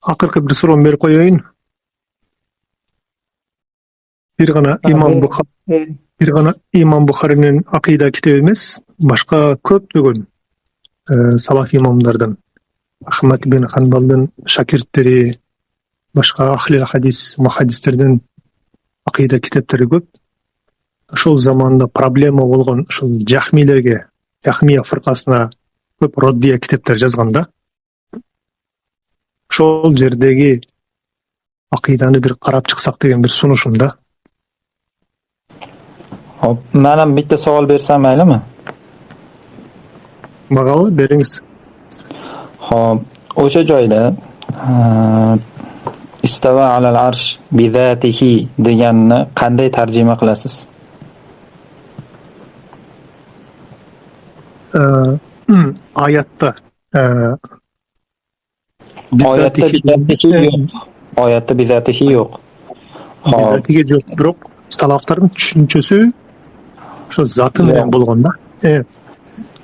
Akırkı bir sorum berip koyayın. Bir gana İmam Bukhari'nin akida kitabı emas, başka köplügün salaf imamlardan, Ahmad bin Hanbal'dan şagirdleri, başka ahli hadis, muhaddislerden akida kitapları köp. Şol zamanda problema bolgan şol Jahmiya fırkasına köp raddiya kitaplar yazganda. Şol jerdegi akidani bir qarab çıksak degen bir sunuşumda. Hop, men bitta savol bersam maylimi? Magalı beriңiz. Hop, o'sha joyda istava alal arsh bizatihi deganni qanday tarjima qilasiz? Ayatda Oyatda bizatihi yo'q. Oyatda bizatihi yo'q. Hop, bizatiga jo'q, biroq salafların tushunchasi şu zatı menen bolganda.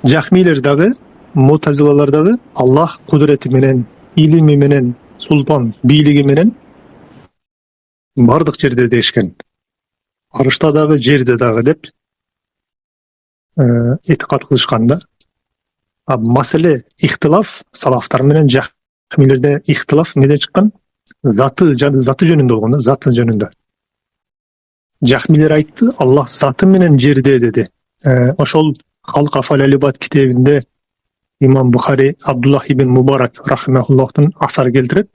Jahmiylerdagi, Mu'tazilalardagi Allah kudreti menen, ilimi menen, sultan biyligi menen bardyk jerde deşken. Arıştadagi, jerde dagi dep etiqat kılışkanda. Masale ihtilaf salaftar menen Jahmiylerde ihtilaf nede çıkkan? Zatı jönünde bolganda, zatı jönünde. Jahmiler aytты, Allah zatı menen jerde dedi. Oşol Halk Afal Alibat kitabında İmam Bukhari Abdullah ibn Mubarak rahimahullah'tan asar geldirip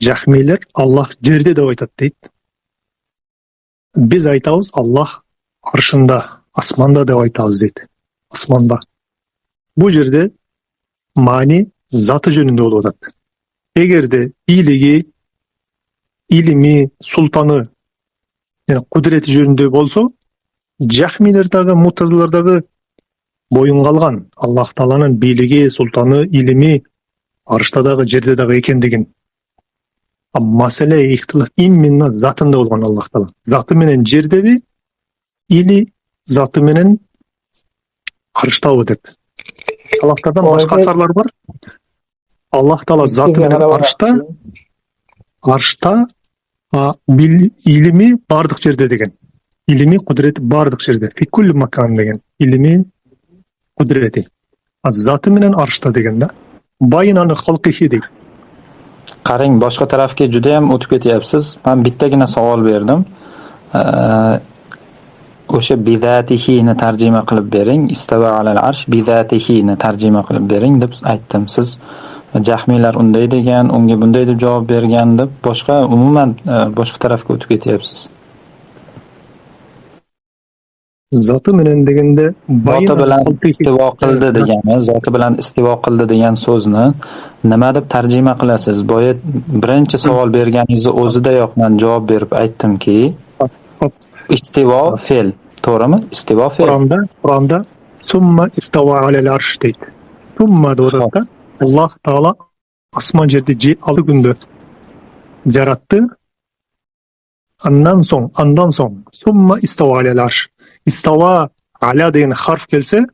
Jahmiler Allah jerde de aytat deyt. Biz aytabız Allah arşında, asmanda da aytabız deyt. Asmanda. Bu jerde mani zatı jönünde olup atat. Egerde biyligi, ilimi, sultanı yani kudreti jönünde bolsa Jahmiylerdagi, Mu'tazilalardagi boyun kalgan Allah Taala'nın biyligi, sultanı, ilimi arştadagi, jerdedagi ekendigin. Masale ihtilaf imminna zatında bolgan Allah Taala. Zatı menen jerdebi, ili zatı menen arştabi dep. Salaflardan başka asarlar var. Allah Taala zatı menen arşta ilimi bardyk jerde degen. İlimi, kudreti bardyk jerde. Fi kulli makan degen. İlimi, kudreti. Zatı menen arşta degende. Bayinani halqihi deydi. qarang, boshqa tarafga juda ham o'tib ketyapsiz. Men bittagina savol berdim. O'sha bizatihini tarjima qilib bering, istava alal arsh bizatihini tarjima qilib bering deb aytdim. Siz Jahmiylar unday degan, unga bunday deb javob bergan deb umuman boshqa tarafga o'tib ketyapsiz. Zatı menen degende Zoti bilan istivo qildi degani, zoti bilan istivo qildi degan so'zni nima deb tarjima qilasiz? Boya birinchi savol berganingizda o'zidayoq men javob berib aytdimki, istivo fe'l, to'g'rimi? Istivo fe'l. Qur'onda summa istava alal arsh deydi. Summa doğruda Allah Taala asman jerde 6 günde yarattı. Andan soň summa istava alal arsh. İstava ala degan harf gelse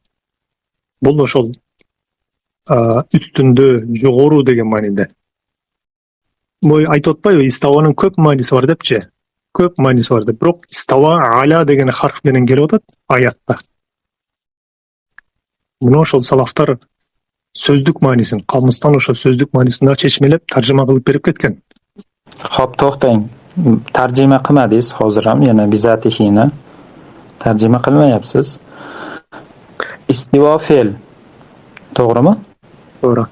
bul oşol üstünde, jogorу деген maninde. Moy aytып atpayбы, istavanın köp manisi var depçi. Köp manisi var dep. Biroq istava ala degan harf menen kelip atat ayatta. Bunu oşol salaftar sözdük manisin, kalmıstan oşol sözdük manisini çeşmelep tarjima kılıp berip ketken. Hop, to'xtang. Tarjima qilmadingiz hozir ham, yana bizatihini tarjima qilmayapsiz. Istivo fe'l. To'g'rimi? To'g'ri.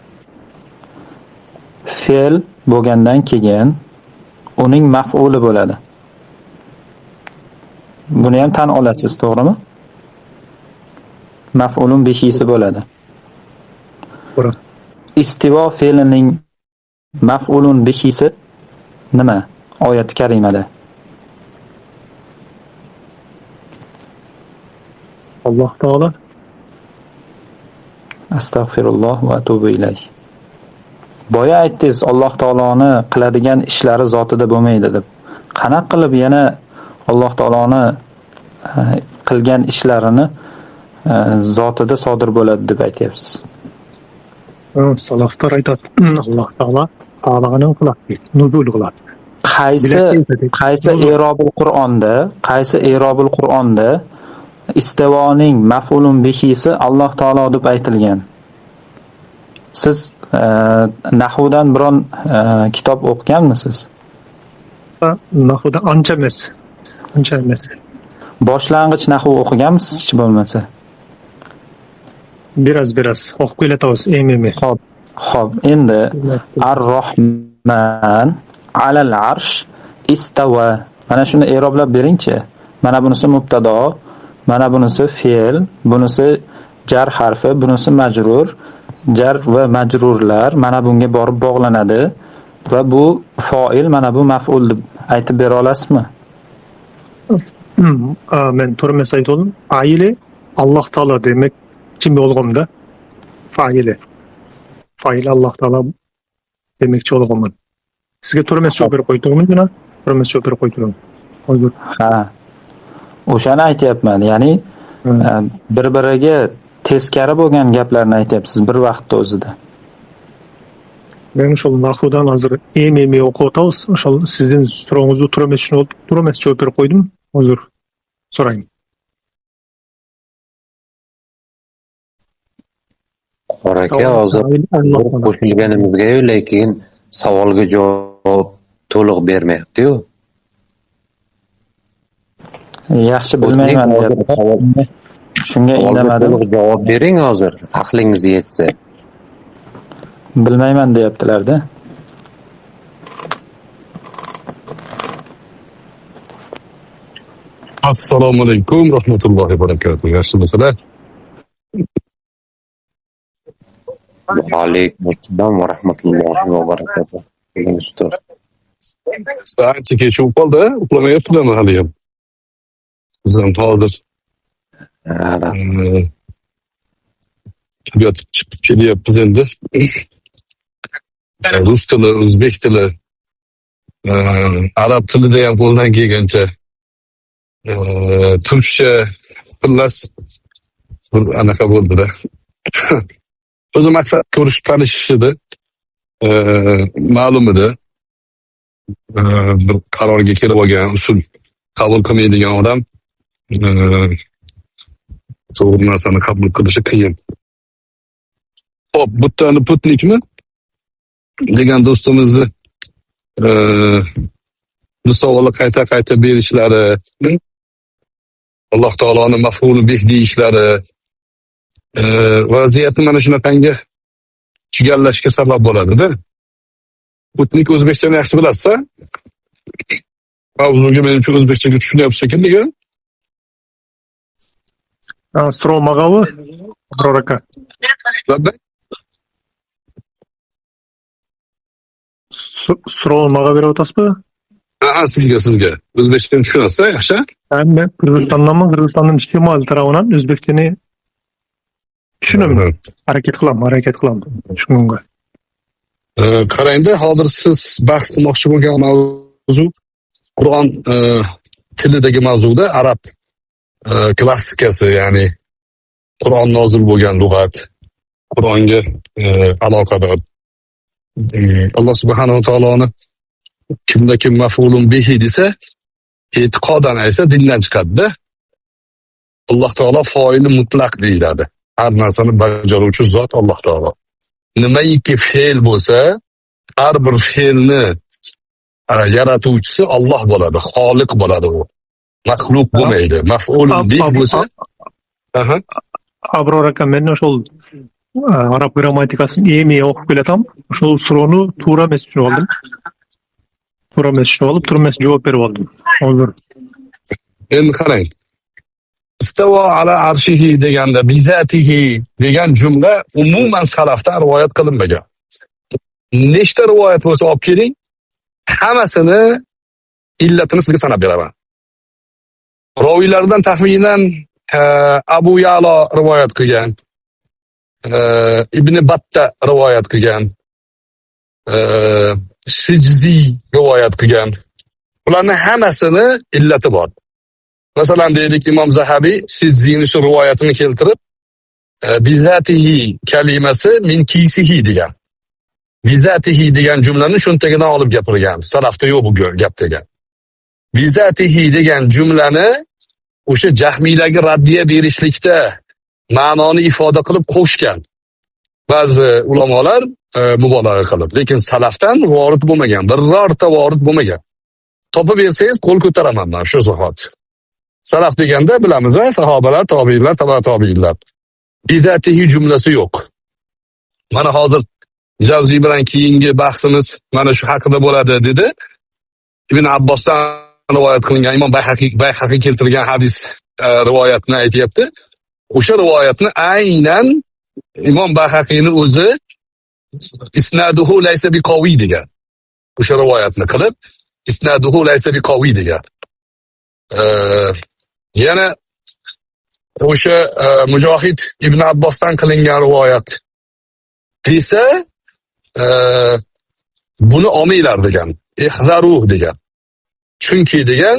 Fe'l bo'lgandan keyin uning maf'uli bo'ladi. Buni ham tan olasiz, to'g'rimi? Maf'ulun beshisi bo'ladi. To'g'ri. Istivo fe'lining maf'ulun beshisi nima? Oyat karimada. Allah Taala Astagfirulloh va atubu ilayh. Boya aytdingiz, Alloh taoloni qiladigan ishlari zotida bo'lmaydi deb. Qanaqa qilib yana Alloh taoloni qilgan ishlarini zotida sodir bo'ladi deb aytyapsiz? Salaflar aytadi, Alloh taolo xohlagani qiladi deydi, nuzul qiladi. Qaysi i'robul Qur'onda istivoning maf'ulun bihisi Alloh taolo deb aytilgan? Siz nahvdan biron kitob o'qiganmisiz? Nahvda ancha emas. Boshlang'ich nahv o'qiganmisiz hech bo'lmasa? Biraz o'qib kelatamiz, emi. Xo'p, endi Ar-Rohman alal arsh istawa. Mana shuni i'roblab beringchi. Mana bunisi mubtado, mana bunisi fe'l, bunisi jar harfi, bunisi majrur. Jar va majrurlar mana bunga borib bog'lanadi va bu fa'il, mana bu maf'ul deb aytib bera olasizmi? Men to'g'ri aytdim. Fa'ili Alloh taolo demek kim bo'lganda fa'ili Alloh taolo demoqchi bo'lganman. Sizga to'g'ri javob berib qo'ydimmi buni? To'g'ri javob berib qo'ydim. Hozir. Ha. O'shani aytyapman. Ya'ni bir-biriga teskari bo'lgan gaplarni aytyapsiz bir vaqtda o'zida. Men shu nahvdan hozir emi o'qiyotamiz. O'sha sizning so'rovingizni to'g'ri javob berib qo'ydim. Hozir so'rang. Qora aka, hozir qo'shilganimizga, lekin savolga javob to'liq bermayapti-yu. Yaxshi bilmayman deyapti. Shunga indamadim. Javob bering hozir, aqlingiz yetsa. Bilmayman deyaptilar-da. Assalomu alaykum rahmatullohi va barakatuh. Yaxshimisizlar? Va alaykum assalom va rahmatullohi va barakatuh. Ustoz. Ancha kechib qoldi, uxlamayaptimi hali ham? Biz ham hozir yotib chiqib kelyapmiz endi. Rus tili, o'zbek tili, arab tilida ham qo'ldan kelgancha turkcha xullas bir anaqa bo'ldi-da. O'zi maqsad ko'rish tanishish edi. Ma'lum edi. Bir qarorga kelib olgan, usul qabul qilmaydigan odam to'g'ri narsani qabul qilishi qiyin. Hop, bittani putnikmi degan do'stimizni bu savolni qayta berishlari, Alloh taoloning maf'uli bih deyishlari vaziyatni mana shunaqangi chigallashga sabab bo'ladi-da. Putnik o'zbekchani yaxshi bilasiz-a? Mavzuga menimcha o'zbekchaga tushunyapsiz ekan. Stromag'avi Roraka. Stromag'a beryapsizmi? Ha, sizga. O'zbekchani tushunasiz-a, yaxshi? Men Qirg'izistonning shimol tarafidan o'zbekchani tushunaman. Harakat qilaman tushungunga. Qarangda, hozir siz bahs qilmoqchi bo'lgan mavzu Qur'on tilidagi mavzuda arab klassikasi, ya'ni Qur'on nozil bo'lgan lug'at, Qur'onga aloqador. Alloh subhanahu va taoloni kimda kim maf'ulun bihi desa, e'tiqodan aytsa dindan chiqadi-da. Alloh taolo foili mutlaq deyiladi. Har narsani bajaruvchi zot Alloh taolo. Nimaiki fe'l bo'lsa, har bir fe'lni yaratuvchisi Alloh bo'ladi, xoliq bo'ladi u. Maxluq bo'lmaydi. Maf'ul bih bo'lsa, Abror aka, men o'sha arab grammatikasini emi o'qib kelatam. O'sha so'rovni to'g'ri emas tushunib oldim. To'g'ri emas javob berib oldim. Hozir. Endi qarang. Istavo ala arshihi deganda bizatihi degan jumla umuman salafdan rivoyat qilinmagan. Nechta rivoyat bo'lsa olib keling, hammasini illatini sizga sanab beraman. Roviylardan taxminan Abu Ya'lo rivoyat qilgan, Ibn Batta rivoyat qilgan, Sijzi rivoyat qilgan. Ularning hammasini illati bor. Masalan deylik, Imom Zahabiy Sijzining shu rivoyatini keltirib, bizatihi kalimasi min kiysihi degan. Bizatihi degan jumlani shuntagidan olib gapirgan. Salafda yo'q bu gap degan. Bizatihi degan jumlani o'sha jahmiylarga raddiya berishlikda ma'noni ifoda qilib qo'shgan. Ba'zi ulamolar mubolag'a qilib, lekin salafdan vorid bo'lmagan, birorta vorid bo'lmagan. Topib bersangiz qo'l ko'taraman men shu zahot. Salaf deganda bilamiz, sahobalar, tobiinlar, tobiinlar. Bidatihi jumlasi yo'q. Mana hozir Javziy bilan keyingi bahsimiz mana shu haqida bo'ladi dedi. Ibn Abbosdan rivoyat qilingan Imom Bayhaqiy keltirgan hadis rivoyatini aytayapti. O'sha rivoyatni aynan Imom Bayhaqiyning o'zi isnaduhu laysa biqawi degan. O'sha rivoyatni qilib isnaduhu laysa biqawi degan. Yana o'sha Mujohid Ibn Abbosdan qilingan rivoyat desa buni olmanglar degan. Ihzaruh degan. Chunki degan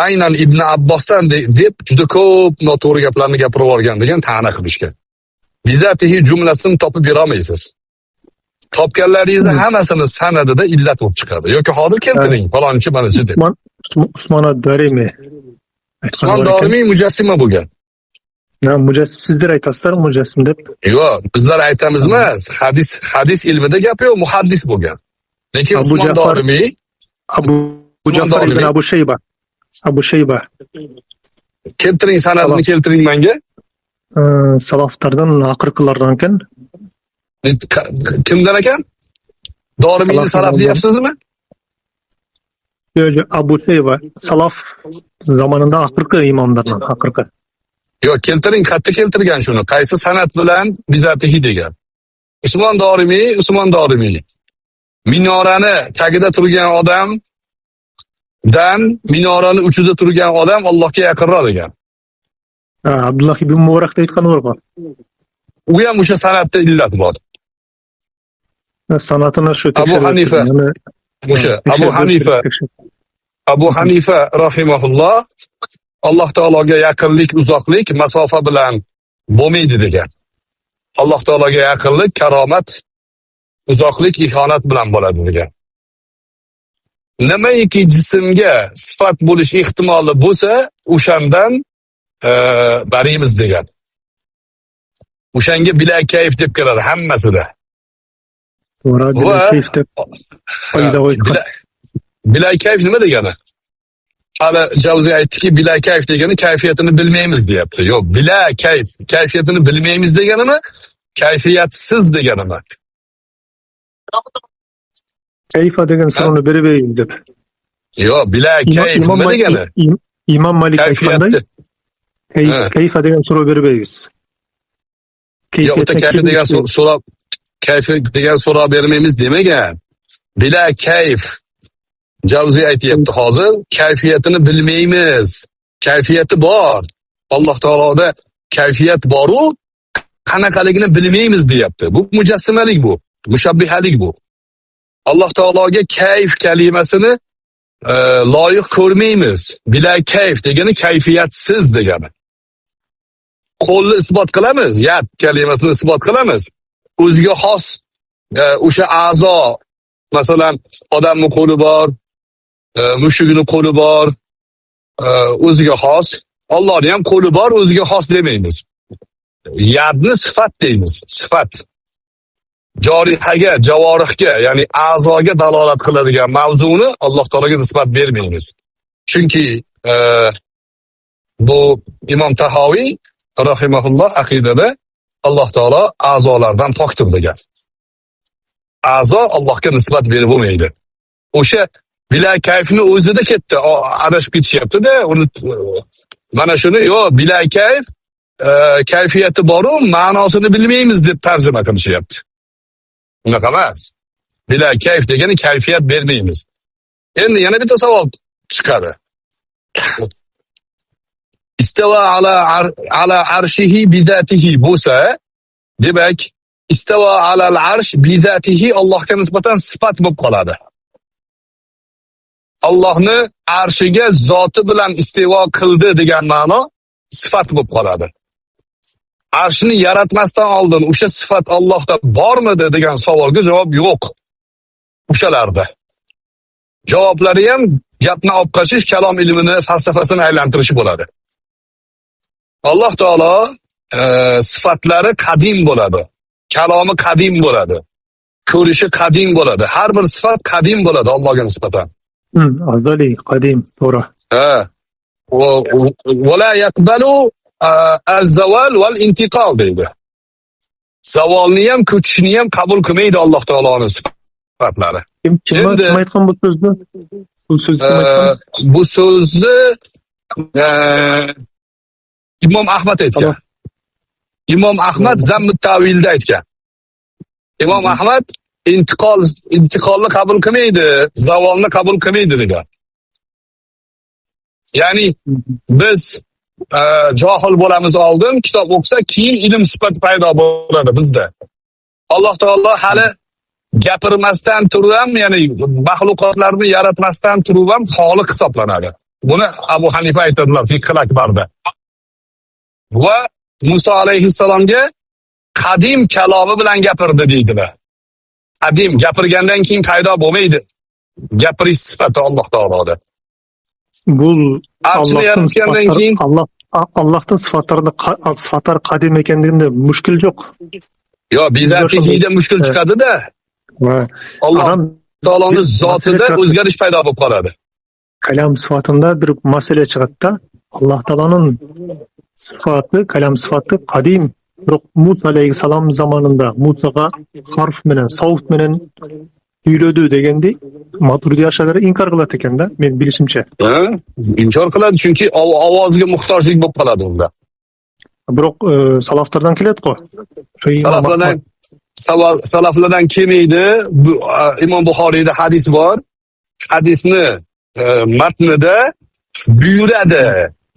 aynan Ibn Abbosdan deb juda ko'p noto'g'ri gaplarni gapirib olgan degan ta'na qilishgan. Bizatihi jumlasini topib bera olmaysiz. Topganlaringizni hammasini sanadida illat bo'lib chiqadi. Yoki hozir keltiring, falonchi manachi deb. Usmon ad-Darimi. Usmon Dorimiy mujassima bo'lgan. Mujassim sizlar aytasizlar, mujassim deb. Yo'q, bizlar aytamiz emas. Hadis ilmida gap yo'q, muhaddis bo'lgan. Lekin Usmon Dorimiy, Abu Ja'far ibn Abu Shayba. Keltiring sanadini keltiring menga. Salaflardan aqirqilardan ekan. Kimdan ekan? Dorimiyni salaf deyapsizmi? Yo'q, Abu Shayba salaf zamonida aqirqi imomlardan aqirqi. Yo'q, keltiring, qayerda keltirgan shuni? Qaysi sanad bilan bizatihi degan? Usmon Dorimiy. Minorani tagida turgan odamdan minorani uchida turgan odam Allohga yaqinroq degan. Abdulloh ibn Mubarakda aytgan bor. U ham o'sha sanatda illat bor. Sanatini shu Abu Hanifa. O'sha Abu Hanifa rahimahulloh Alloh taologa yaqinlik, uzoqlik masofa bilan bo'lmaydi degan. Alloh taologa yaqinlik karomat, uzoqlik ihonat bilan bo'ladi degan. Nimaiki jismga sifat bo'lish ehtimoli bo'lsa, o'shandan barimiz degan. O'shanga bila kayf deb keladi hammasida. Bila kayf nima degani? Hali Javziy aytdiki, bila kayf degani kayfiyatini bilmaymiz deyapti. Yo'q, bila kayf, kayfiyatini bilmaymiz deganimi? Kayfiyatsiz deganimi? Kayfa degan so'zni berib beraylik deb. Yo'q, bila kayf nima degani? Imom Malik aytganday. Kayfa degan so'rov berib beramiz. Yo'q, kayfi degan so'rov bermaymiz demagan. Bila kayf. Javziy aytayapti hozir, kayfiyatini bilmaymiz. Kayfiyati bor. Alloh taoloda kayfiyat bor-u, qanaqaligini bilmaymiz deyapti. Bu mujassimalik bu, mushabbihalik bu. Alloh taologa kayf kalimasini loyiq ko'rmaymiz. Bila kayf degani kayfiyatsiz degani. Qo'lni isbot qilamiz, yad kalimasini isbot qilamiz. O'ziga xos o'sha a'zo, masalan, odamning qo'li bor, mushugini qo'li bor, o'ziga xos. Allohning ham qo'li bor, o'ziga xos demaymiz. Yadni sifat deymiz, sifat. Jorihaga, javorihga, ya'ni a'zoga dalolat qiladigan mavzuni Alloh taolaga nisbat bermaymiz. Chunki bu Imom Tahoviy rahimahulloh aqidada Alloh taolo a'zolardan pokdir degan. A'zo Allohga nisbat berib bo'lmaydi. O'sha bila kayfni o'zida ketdi, adashib ketishyapti-da, uni mana shuni yo'q, bila kayf kayfiyati bor-u, ma'nosini bilmaymiz deb tarjima qilishyapti. Unaqa emas. Bila kayf degani kayfiyat bermaymiz. Endi yana bitta savol chiqadi. İstava ala arshihi bizatihi bo'lsa, demak, istava alal arsh bizatihi Allohga nisbatan sifat bo'lib qoladi. Allohni arshiga zoti bilan istivo qildi degan ma'no sifat bo'lib qoladi. Arshni yaratmasdan oldin o'sha sifat Allohda bormidi degan savolga javob yo'q. O'shalarda. Javoblari ham gapni olib qochish, kalom ilmini, falsafasini aylantirish bo'ladi. Alloh taolo sifatlari qadim bo'ladi. Kalomi qadim bo'ladi. Ko'rishi qadim bo'ladi. Har bir sifat qadim bo'ladi Allohga nisbatan. Azaliy, qadim, to'g'ri. Va la yaqbalu az-zawal wal intiqal deydi. Zavolni ham, ko'chishni ham qabul qilmaydi Alloh taoloning sifatlari. Kim aytgan bu so'zni? Bu so'zni kim aytgan? Bu so'zni Imom Ahmad aytgan. Imom Ahmad Zammut Tavilda aytgan. Imom Ahmad intiqolni qabul qilmaydi, zavolni qabul qilmaydi degan. Ya'ni biz johil bo'lamiz oldin, kitob o'qisa, keyin ilm sifat paydo bo'ladi bizda. Alloh taolo hali gapirmasdan turib ham, ya'ni maxluqotlarni yaratmasdan turib ham xoliq hisoblanadi. Buni Abu Hanifa aytadilar Fiqh akbarda. Va Musa alayhissalomga qadim kalomi bilan gapirdi deydilar. Qadim gapirgandan keyin paydo bo'lmaydi. Gapirish sifati Alloh taoloda. Bu Arshni yaratgandan keyin Allohning sifatlari qadim ekanligida mushkil yo'q. Yo, bizatligida mushkil chiqadi-da. Alloh taoloning zotida o'zgarish paydo bo'lib qoladi. Kalam sifatida bir masala chiqadi-da. Alloh taoloning sifati, kalam sifati qadim. Biroq Musa alayhissalom zamonida Musaga harf bilan, savt bilan uyladi deganda Maturidi ash'ariylar inkor qiladi ekanda, men bilishimcha. Inkor qiladi chunki ovozga muhtojlik bo'lib qoladi unda. Biroq salaflardan keladi-ku. Salaflardan kelmaydi. Imom Buxoriyda hadis bor. Hadisni matnida buyuradi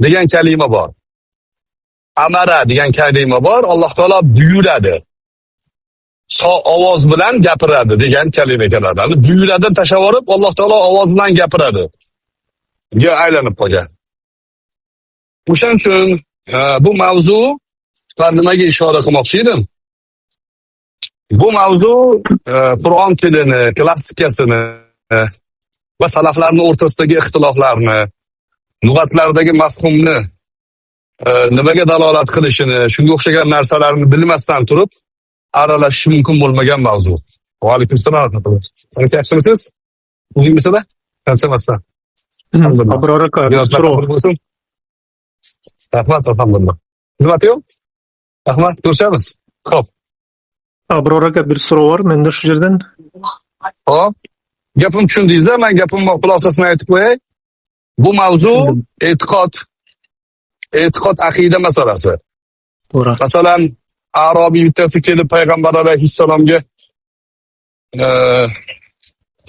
degan kalima bor. Amara degan kalima bor. Alloh taolo buyuradi. Ovoz bilan gapiradi degan kalima keladi. Ani buyuradi tashavorib Alloh taolo ovoz bilan gapiradi. Ga aylanib qolgan. O'shaning uchun bu mavzu nimaga ishora qilmoqchi edim? Bu mavzu Qur'on tilini, klassikasini va salaflarning o'rtasidagi ixtiloflarni, lug'atlardagi mafhumni nimaga dalolat qilishini, shunga o'xshagan narsalarni bilmasdan turib aralashish mumkin bo'lmagan mavzu. Va alaykum assalom. Siz yaxshimisiz? O'zingizda? Qanchamasdan? Abror aka, rahmat, alhamdulillah. Xizmat yo'q? Rahmat, ko'rishamiz. Xo'p. Abror aka, bir so'rov bor menda shu yerdan. Xo'p. Gapim tushundingiz-a? Men gapimni xulosasini aytib qo'yay. Bu mavzu e'tiqod aqida masalasi. To'g'ri. Masalan, Arobiy bittasi kelib payg'ambar alayhissalomga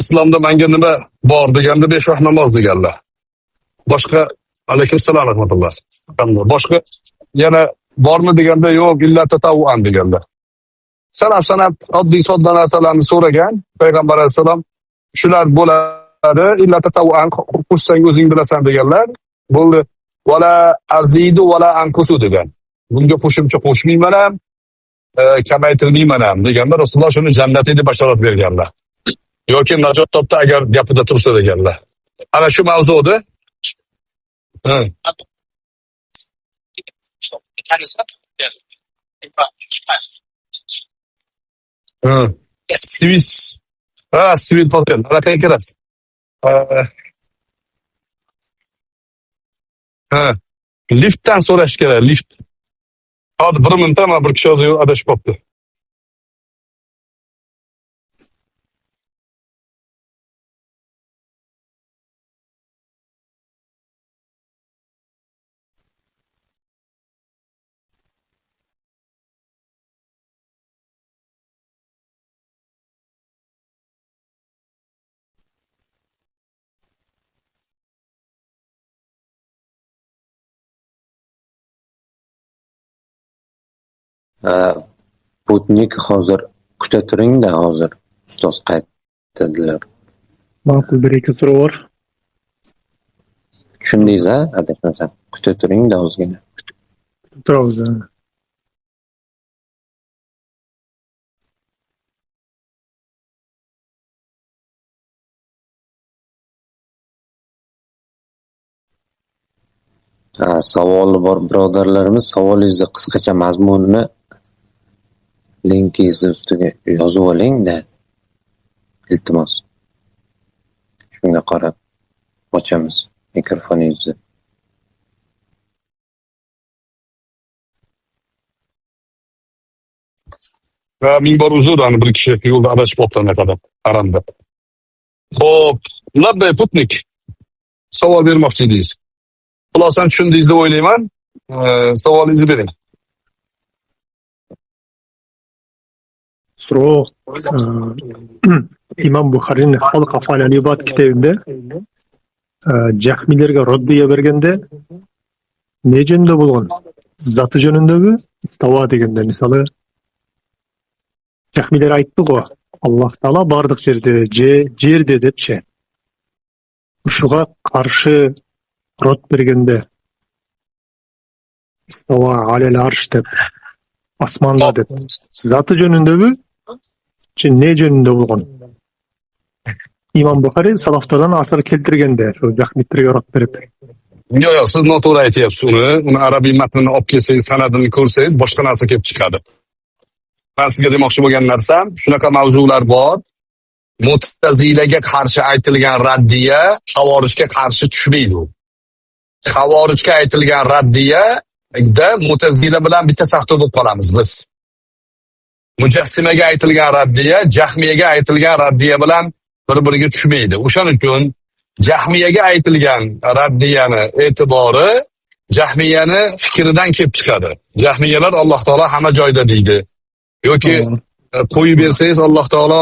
islomda menga nima bor deganda 5 vaqt namoz deganlar. Boshqa alaykum assalom rahmatulloh. Boshqa yana bormi deganda yo'q, illa tatavvuan deganlar. Sanab oddiy sodda narsalarni so'ragan payg'ambar alayhissalom, shular bo'ladi, illa tatavvuan qo'shsang o'zing bilasan deganlar. Bo'ldi. Wala azidu wala anqusu degan. Bunga qo'shimcha qo'shmayman ham, kamaytirmayman ham deganda Rasululloh shuni jannat deb bashorat berganlar. Yoki najot topdi agar gapida tursa deganlar. Ana shu mavzuda sivil hotel. Raqay kirasiz. Liftdan so'rash kerak, lift. Hozir 1 minutda mana bir kishi adashib qolibdi. Putnik hozir kuta turing-da, hozir ustoz qaytadilar. Ma'qul, bir ikki so'rov bor. Tushundingiz-a? Adashmasam. Kuta turing-da ozgina. Turamiz. Savoli bor birodarlarimiz, savolingizni qisqacha mazmunini linkingizni ustiga yozib oling-da, iltimos. Shunga qarab ochamiz mikrofoningizni. Va ming bor uzr, bir kishi yo'lda adashib qolibdi anaqada, aramda. Xo'p, labbay putnik. Savol bermoqchi edingiz. Xulosan tushundingiz deb o'ylayman. Savolingizni bering. So'rov Imom Buxoriyning Xalq af'al al-ibod kitobida jahmiylarga raddiya berganda ne jönünde bo'lgan? Zati jönündemi? İstava deganda misali jahmiylar aytdi-ku, Alloh taolo bardıq jerde depçi. Şuga qarşı rad berganda istava alel arş deb, asmanda deb. Zati jönündemi? Ne jönünde bo'lgan? İmam Buxoriy salaflardan asar keltirganda shu jahmiylarga rad berib. Yo'q, siz noto'g'ri aytyapsiz uni. Uni arabiy matnini olib kelsangiz, sanadini ko'rsangiz, boshqa narsa kelib chiqadi. Men sizga demoqchi bo'lgan narsam, shunaqa mavzular bor. Mu'tazilaga qarshi aytilgan raddiya Xavorijga qarshi tushmaydi u. Xavorijga aytilgan raddiyada Mu'tazila bilan bitta safda bo'lib qolamiz biz. Mujassimaga aytilgan raddiya, Jahmiyaga aytilgan raddiya bilan bir-biriga tushmaydi. O'shaning uchun Jahmiyaga aytilgan raddiyani e'tibori Jahmiyani fikridan kelib chiqadi. Jahmiyalar Alloh taolo hamma joyda deydi. Yoki qo'yib bersangiz Alloh taolo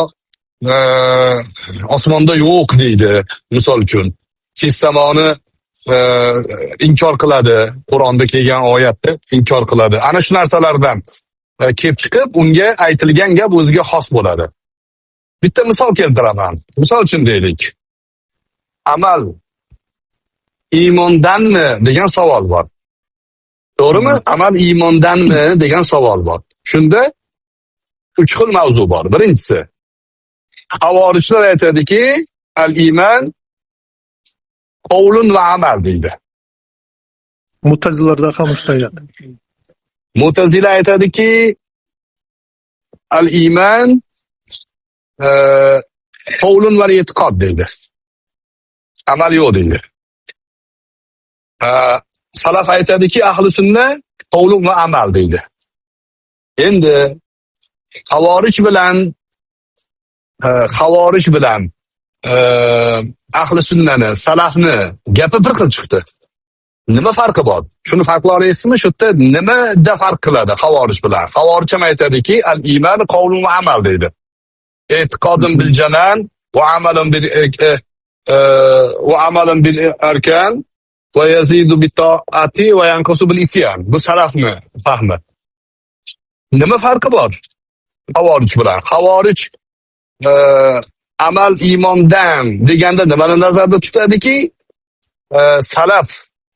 osmonda yo'q deydi, misol uchun. Samoni inkor qiladi, Qur'onda kelgan oyatni inkor qiladi. Ana shu narsalardan kelib chiqib, unga aytilgan gap o'ziga xos bo'ladi. Bitta misol keltiraman. Misol uchun deylik. Amal iymondanmi degan savol bor. To'g'rimi? Amal iymondanmi degan savol bor. Shunda 3 xil mavzu bor. Birinchisi, Xavorijlar aytadiki, al-iymon qavlun va amal deydi. Mu'tazilalarda ham shunday. Mu'tazila aytadiki, al-iymon qavlun va e'tiqod deydi. Amal yo'q deydi. Salaf aytadiki, ahli sunna qavlun va amal deydi. Endi Xavorij bilan ahli sunnani, salafni gapi bir xil chiqdi. Nima farqi bor? Shuni farqlaysizmi? Shu yerda nimada farq qiladi Xavorij bilan? Xavorij ham aytadiki, al-iymon qavlun va amal deydi. E'tiqodun bil janan va amalun bil arkan va yazidu bit ta'ati va yanqusu bil isyan. Bu salafni fahmi. Nima farqi bor Xavorij bilan? Xavorij amal iymondan deganda nimani nazarda tutadiki, salaf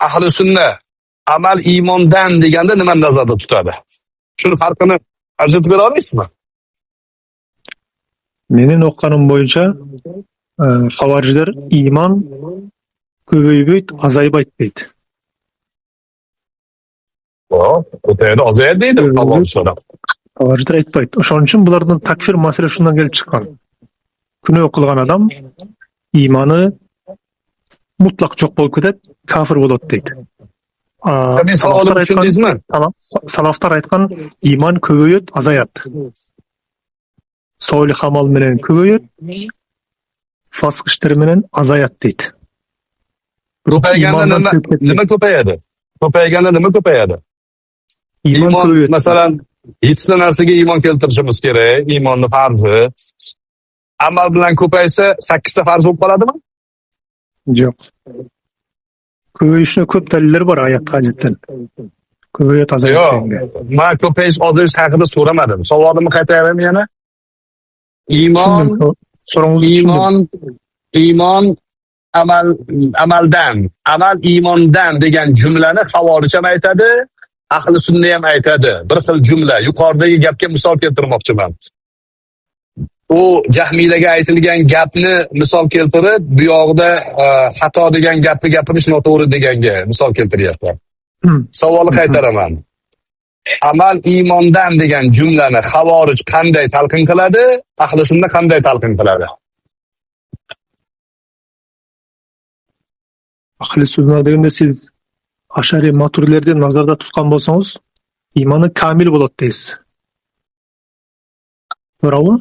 ahli sunna amal iymondan deganda nimani nazarda tutadi? Shuni farqini ajratib bera olasizmi? Mening o'qiganim bo'yicha Xavorijlar iymon ko'payib azayib deydi. Ko'payadi, azayadi deydi Xavorijlar. Xavorijlar aytmaydi. O'shaning uchun bulardan takfir masalasi shundan kelib chiqqan. Kuni o'qilgan odam iymoni mutlaq yo'q bo'lib ketadi, kafir bo'ladi deydi. Savolim tushundingizmi? Salaflar aytgan iymon ko'payib azayadi. Solih amal bilan ko'payib, fosiq ishlar bilan azayadi deydi. Ko'payganda nima ko'payadi? Ko'payganda nima ko'payadi? Iymon, masalan, 7 ta narsaga iymon keltirishimiz kerak, iymonni farzi. Amal bilan ko'paysa 8 ta farz bo'lib qoladimi? Yo'q. Ko'payishni ko'p dalillar bor oyat hadisdan. Ko'payib azayadi. Men ko'payish ozish haqida so'ramadim. Savolimni qaytaraman yana. Iymon amaldan, amal iymondan degan jumlani Xavorij ham aytadi, ahli sunna ham aytadi. Bir xil jumla. Yuqoridagi gapga misol keltirmoqchiman. U Jahmiylarga aytilgan gapni misol keltirib, bu yoqda xato degan gapni gapirish noto'g'ri deganga misol keltiryapti. Savolni qaytaraman. Amal iymondan degan jumlani Havorij qanday talqin qiladi? Ahli sunna qanday talqin qiladi? Ahli sunna degende siz Aşari Maturilerden nazarda tutkan bolsanız imanı kamil bo'ladi deysiz. To'g'rimi?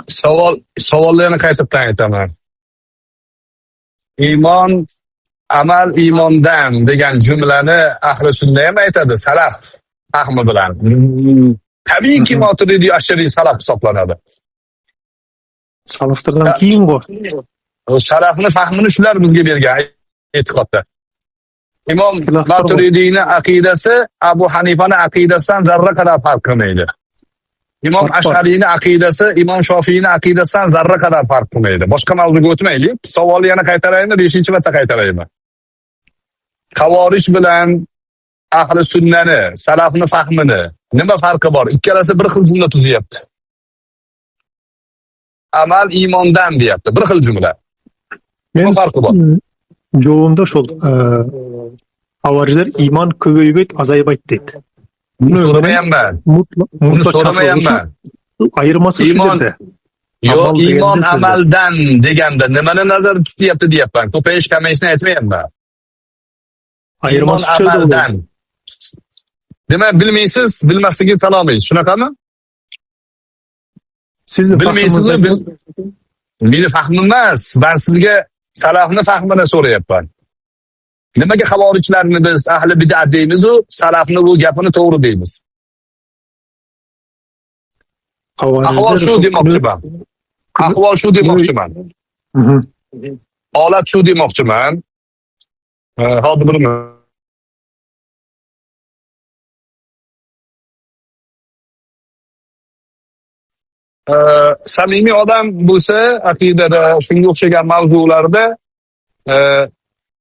Savollarni qaytadan aytaman. Iymon amal iymondan degan jumlani ahli sunna ham aytadi, salaf fahmi bilan. Tabiiyki Maturidi Ashari salaf hisoblanadi. Salaflardan keyin bu. Salafni fahmini shular bizga bergan e'tiqodda. Imom Maturidiyning aqidasi Abu Hanifaning aqidasidan zarra qadar farq qilmaydi. Imom Ash'ariyning aqidasi Imom Shofiyning aqidasidan zarra qadar farq qilmaydi. Boshqa mavzuga o'tmaylik. Savolni yana qaytaraymi, 5-marta qaytaraymi? Havorij bilan ahli sunnani, salafni fahmini nima farqi bor? Ikkalasi bir xil jumla tuzyapti. Amal iymondan deyapti, bir xil jumla. Nima farqi bor? Javobimda şol. Havarijlar iman ko'payib azaybaydi deydi. Buni so'ramayapman. Buni so'ramayapman. Ayirmasi shunda. Yo'q, iymon amaldan deganda nimani nazarda tutyapti deyapman. Ko'payish kamayishni aytmayapman. Iymon amaldan. Demak, bilmaysiz, bilmasligini talomaysiz. Shunaqami? Sizni bilmaysizmi? Meni fahmim emas. Ben sizga salafni fahmini so'rayapman. Nimaga havorijlarni biz ahli bid'at deymiz-u, salafni bu gapini to'g'ri deymiz? Ahvol shu demoqchiman. Ahvol shu demoqchiman. Holat shu demoqchiman. Hozir birmi? Samimiy odam bo'lsa, aqidada shunga o'xshagan mavzularda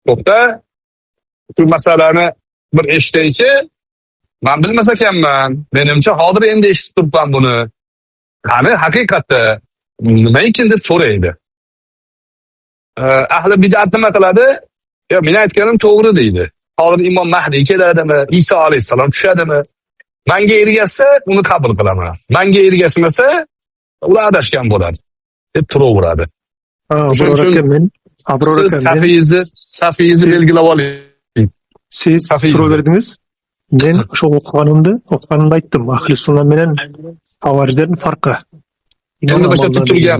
to'xta shu masalani bir eshitaychi, men bilmas ekanman. Menimcha hozir endi eshitib turibman buni. Qani haqiqatda nima ekan deb so'raydi. Ahli bid'at nima qiladi? Ya men aytganim to'g'ri deydi. Hozir Imom Mahdi keladimi? Iso alayhisalom tushadimi? Menga ergashsa uni qabul qilaman. Menga ergashmasa ular adashgan bo'ladi deb turaveradi. Safiyizni belgilab oling. Siz so'raverdingiz. Men o'sha o'qiganimda aytdim. Ahli sunna bilan havorijlarning farqi. Endi o'sha turgan.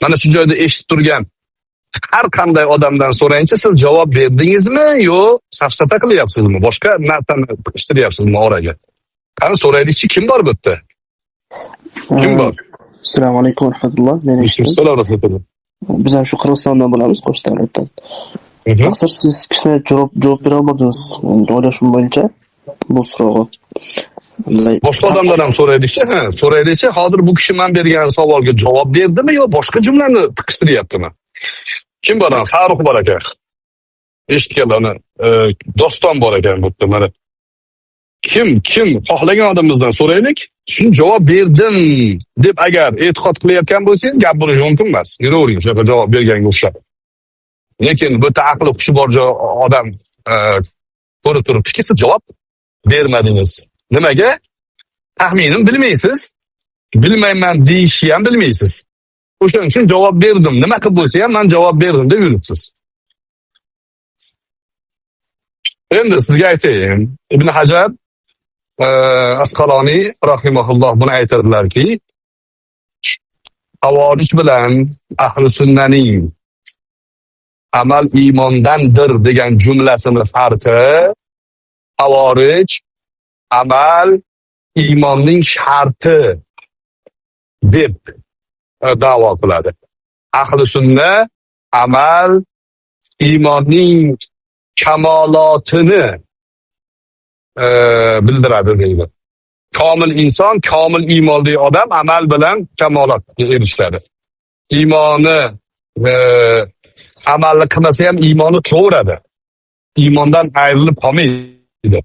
Mana shu joyda eshitib turgan. Har qanday odamdan so'rayinchi, siz javob berdingizmi yo safsata qilyapsizmi? Boshqa narsani tiqishtiryapsizmi oraga? Qani so'raylikchi, kim bor bu yerda? Kim bor? Assalomu alaykum va rahmatulloh. Assalomu alaykum. Biz ham shu Qirg'izistondan bo'lamiz, Qo'sh davlatdan. Hozir siz kishini javob bera olmadingiz. O'ylashim bo'yicha bu so'rovga. Boshqa odamlar ham so'raylikchi, so'raylikchi. Hozir bu kishi men bergan savolga javob berdimi yo boshqa jumlani tiqishtiryaptimi? Kim bor? Farruh bor ekan. Eshitganlarni doston bor ekan bu yerda mana. Kim xohlagan odamimizdan so'raylik. Shuni javob berdim deb agar e'tiqod qilayotgan bo'lsangiz, gap bo'lishi mumkin emas. Yuravering, shunaqa javob berganga o'xshab. Lekin bu aqli hushi bor odam ko'rib turibdiki, siz javob bermadingiz. Nimaga? Taxminim bilmaysiz. Bilmayman deyishni ham bilmaysiz. O'shaning uchun javob berdim. Nima qilib bo'lsa ham men javob berdim deb yuribsiz. Endi sizga aytayim. Ibn Hajar Asqaloniy rahimahulloh buni aytadilarki, Havorij bilan ahli sunnaning amal iymondandir degan jumlasini farqi, Havorij amal iymonning sharti deb da'vo qiladi. Ahli sunna amal iymonning kamolotini bildiradi deydi. Komil inson, komil iymonli odam amal bilan kamolotga erishadi. Iymoni amalni qilmasa ham iymoni to'g'radi. Iymondan ayrilib qolmaydi.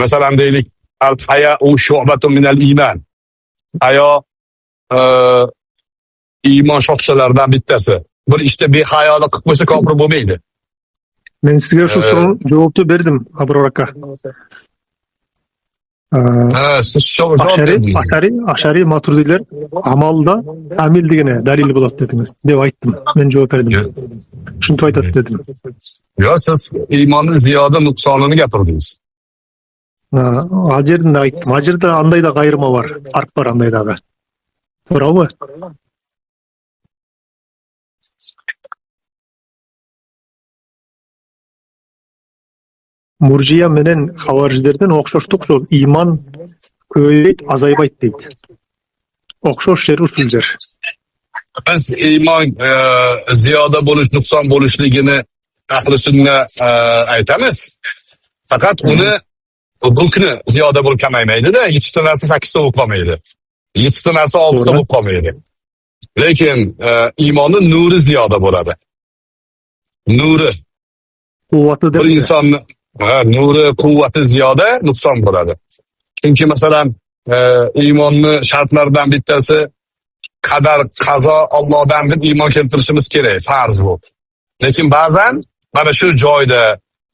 Masalan deylik, al-haya'u shu'batun minal iymon. Hayo iymon shoxchalaridan bittasi. Bir ishda behayolik qilib qo'ysa kofir bo'lmaydi. Men sizga shu savol javobni berdim, Abror aka. Siz javob berdingiz. Ashari Maturidiler amalda amil degene dalil bo'ladi dedingiz deb aytdim. Men javob berdim. Shunday aytadi dedim. Yo, siz iymonning ziyoda nuqsonini gapirdingiz. Ajirda aytdim. Ajirda andayda ayrımı var. Fark var andaydaga. To'g'rimi? Murjiya menen xavarijlerden o'xshashlik sol iymon ko'payib azaybaydi deydi. O'xshash yer usul yer. Biz iymon ziyoda bo'lish, nuqson bo'lishligini ahli sunna aytamiz. Faqat uni bulkni ziyoda bo'lib kamaymaydi-da, 7 ta narsa 8 ta bo'lib qolmaydi. 7 ta narsa 6 ta bo'lib qolmaydi. Lekin iymonning nuri ziyoda bo'ladi. Nuri. Quvvati Bir insonni nuri, quvvati ziyoda, nuqson bo'ladi. Chunki masalan, iymonni shartlaridan bittasi qadar, qazo Allohdan deb iymon keltirishimiz kerak, farz bu. Lekin ba'zan mana shu joyda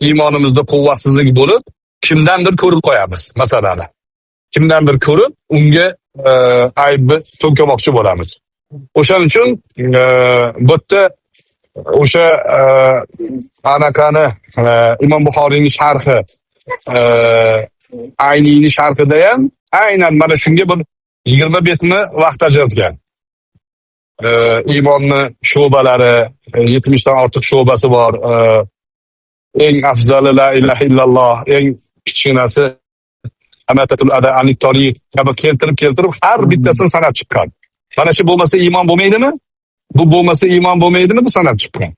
iymonimizda quvvatsizlik bo'lib, kimdandir ko'rib qo'yamiz, masalan. Kimdandir ko'rib, unga aybni to'nkamoqchi bo'lamiz. O'shaning uchun bu yerda o'sha anaqani Imom Buxoriyning sharhi, Ayniyning sharhida ham aynan mana shunga bir 20 betni vaqt ajratgan. Iymonni sho'balari, 70 dan ortiq sho'basi bor. Eng afzali la ilaha illalloh, eng kichkinasi amatatul ada anik tariq kabi keltirib har bittasini sanab chiqqan. Mana shu bo'lmasa iymon bo'lmaydimi? Bu bo'lmasa iymon bo'lmaydimi? Bu sanab chiqqan.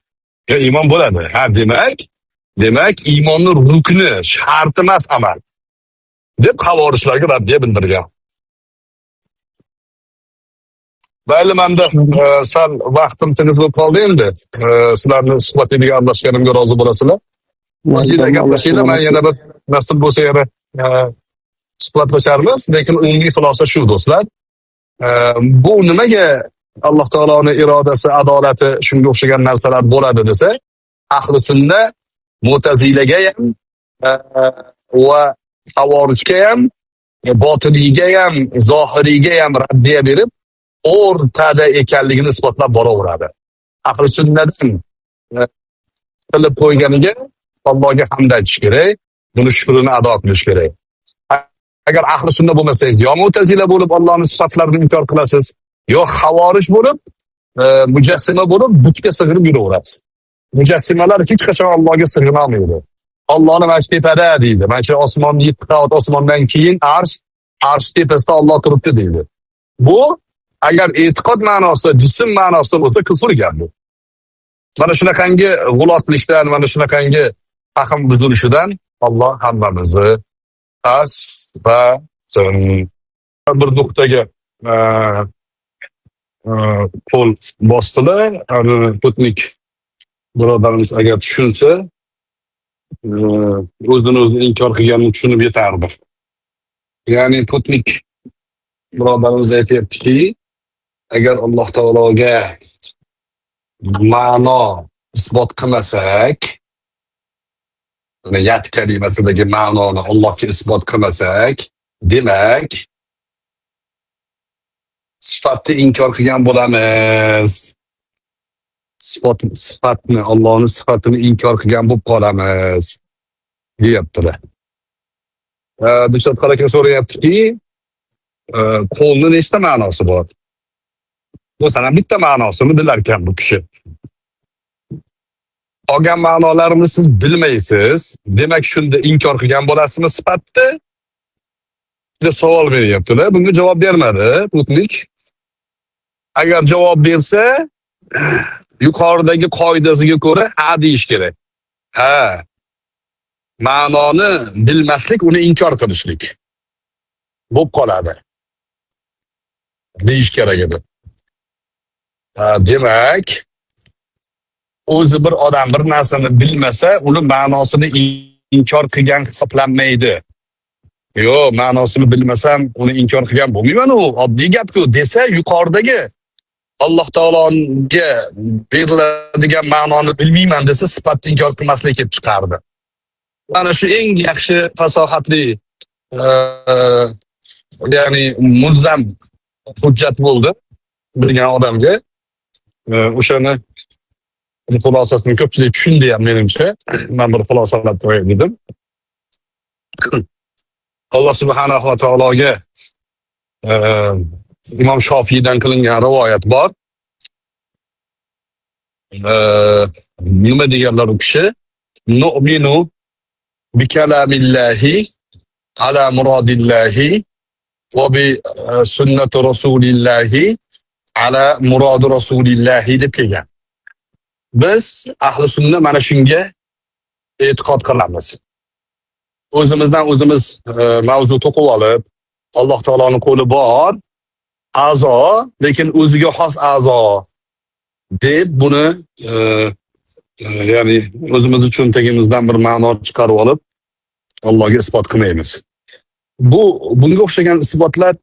Ya iymon bo'ladi. Ha, demak iymonning rukni, sharti emas amal deb xavorijlarga raddiya bildirgan. Mayli, menda sal vaqtim tiniz bo'lib qoldi endi. Sizlarni suhbatingizga aralashganimga rozi bo'lasizlar. O'zingizlar gaplashinglar, men yana bir nasib bo'lsa yana suhbatlasharmiz, lekin umumiy xulosa shu do'stlar. Bu nimaga Alloh taoloning irodasi, adolati shunga o'xshagan narsalar bo'ladi desa, ahli sunna Mu'tazilaga ham va Xavorijga ham, Botiniyga ham, Zohiriyga ham raddiya berib, o'rtada ekanligini isbotlab boraveradi. Ahli sunnadan qilib qo'yganiga Allohga hamd aytish kerak, buni shukrini ado qilish kerak. Agar ahli sunna bo'lmasangiz, yo Mu'tazila bo'lib Allohning sifatlarini inkor qilasiz, yo Xavorij bo'lib, mujassima bo'lib butga sig'inib yuraverasiz. Mujassimalar hech qachon Allohga sig'ina olmaydi. Allohni mana shu tepada deydi. Mana shu osmonni 7 qavat osmondan keyin arsh tepasida Alloh turibdi deydi. Bu agar e'tiqod ma'nosida, jism ma'nosida bo'lsa kufr gap bu. Mana shunaqangi g'ulotlikdan, mana shunaqangi fahm buzilishidan Alloh hammamizni asrasin. Bir nuqtaga qo'l bosdilar, putnik birodarimiz agar tushunsa, o'zini inkor qilganini tushunib yetardi. Ya'ni putnik birodarimiz aytayaptiki, agar Alloh taologa ma'no isbot qilmasak, yat kalimasidagi ma'noni Allohga isbot qilmasak, demak sifatni inkor qilgan bo'lamiz. Sifatni, Allohning sifatini inkor qilgan bo'lib qolamiz, deyaptilar. Dilshod Qaraka so'rayaptiki, qo'lni nechta ma'nosi bor? Bu sana bitta ma'nosini bilarkan bu kishi. Qolgan ma'nolarini siz bilmaysiz. Demak, shunda inkor qilgan bo'lasizmi sifatni? deb savol beryaptilar. Bunga javob bermadi putnik. Agar javob bersa, yuqoridagi qoidasiga ko'ra ha deyish kerak. Ha. Ma'noni bilmaslik, uni inkor qilishlik bo'lib qoladi. Deyish kerak edi. Demak, o'zi bir odam bir narsani bilmasa, uni ma'nosini inkor qilgan hisoblanmaydi. Yo, ma'nosini bilmasam, uni inkor qilgan bo'lmayman, u oddiy gap-ku desa, yuqoridagi Alloh taologa beriladigan ma'noni bilmayman desa, sifatni inkor qilmaslik kelib chiqardi. Mana shu eng yaxshi fasohatli e, ya'ni mulzam hujjat bo'ldi bilgan odamga. O'shani xulosasini ko'pchilik tushundi ham menimcha. Men bir xulosalab qo'yay dedim. Alloh subhanahu va taologa Imom Shofiydan qilingan rivoyat bor. Nima deganlar u kishi? Nu'minu bi kalamillahi ala muradillahi va bi sunnati rasulillahi ala murodi rasulillahi deb kelgan. Biz ahli sunna mana shunga e'tiqod qilamiz. O'zimizdan o'zimiz mavzu to'qib olib, Alloh taoloning qo'li bor, a'zo, lekin o'ziga xos a'zo deb buni ya'ni o'zimizni cho'ntagimizdan bir ma'no chiqarib olib, Allohga isbot qilmaymiz. Bunga o'xshagan isbotlar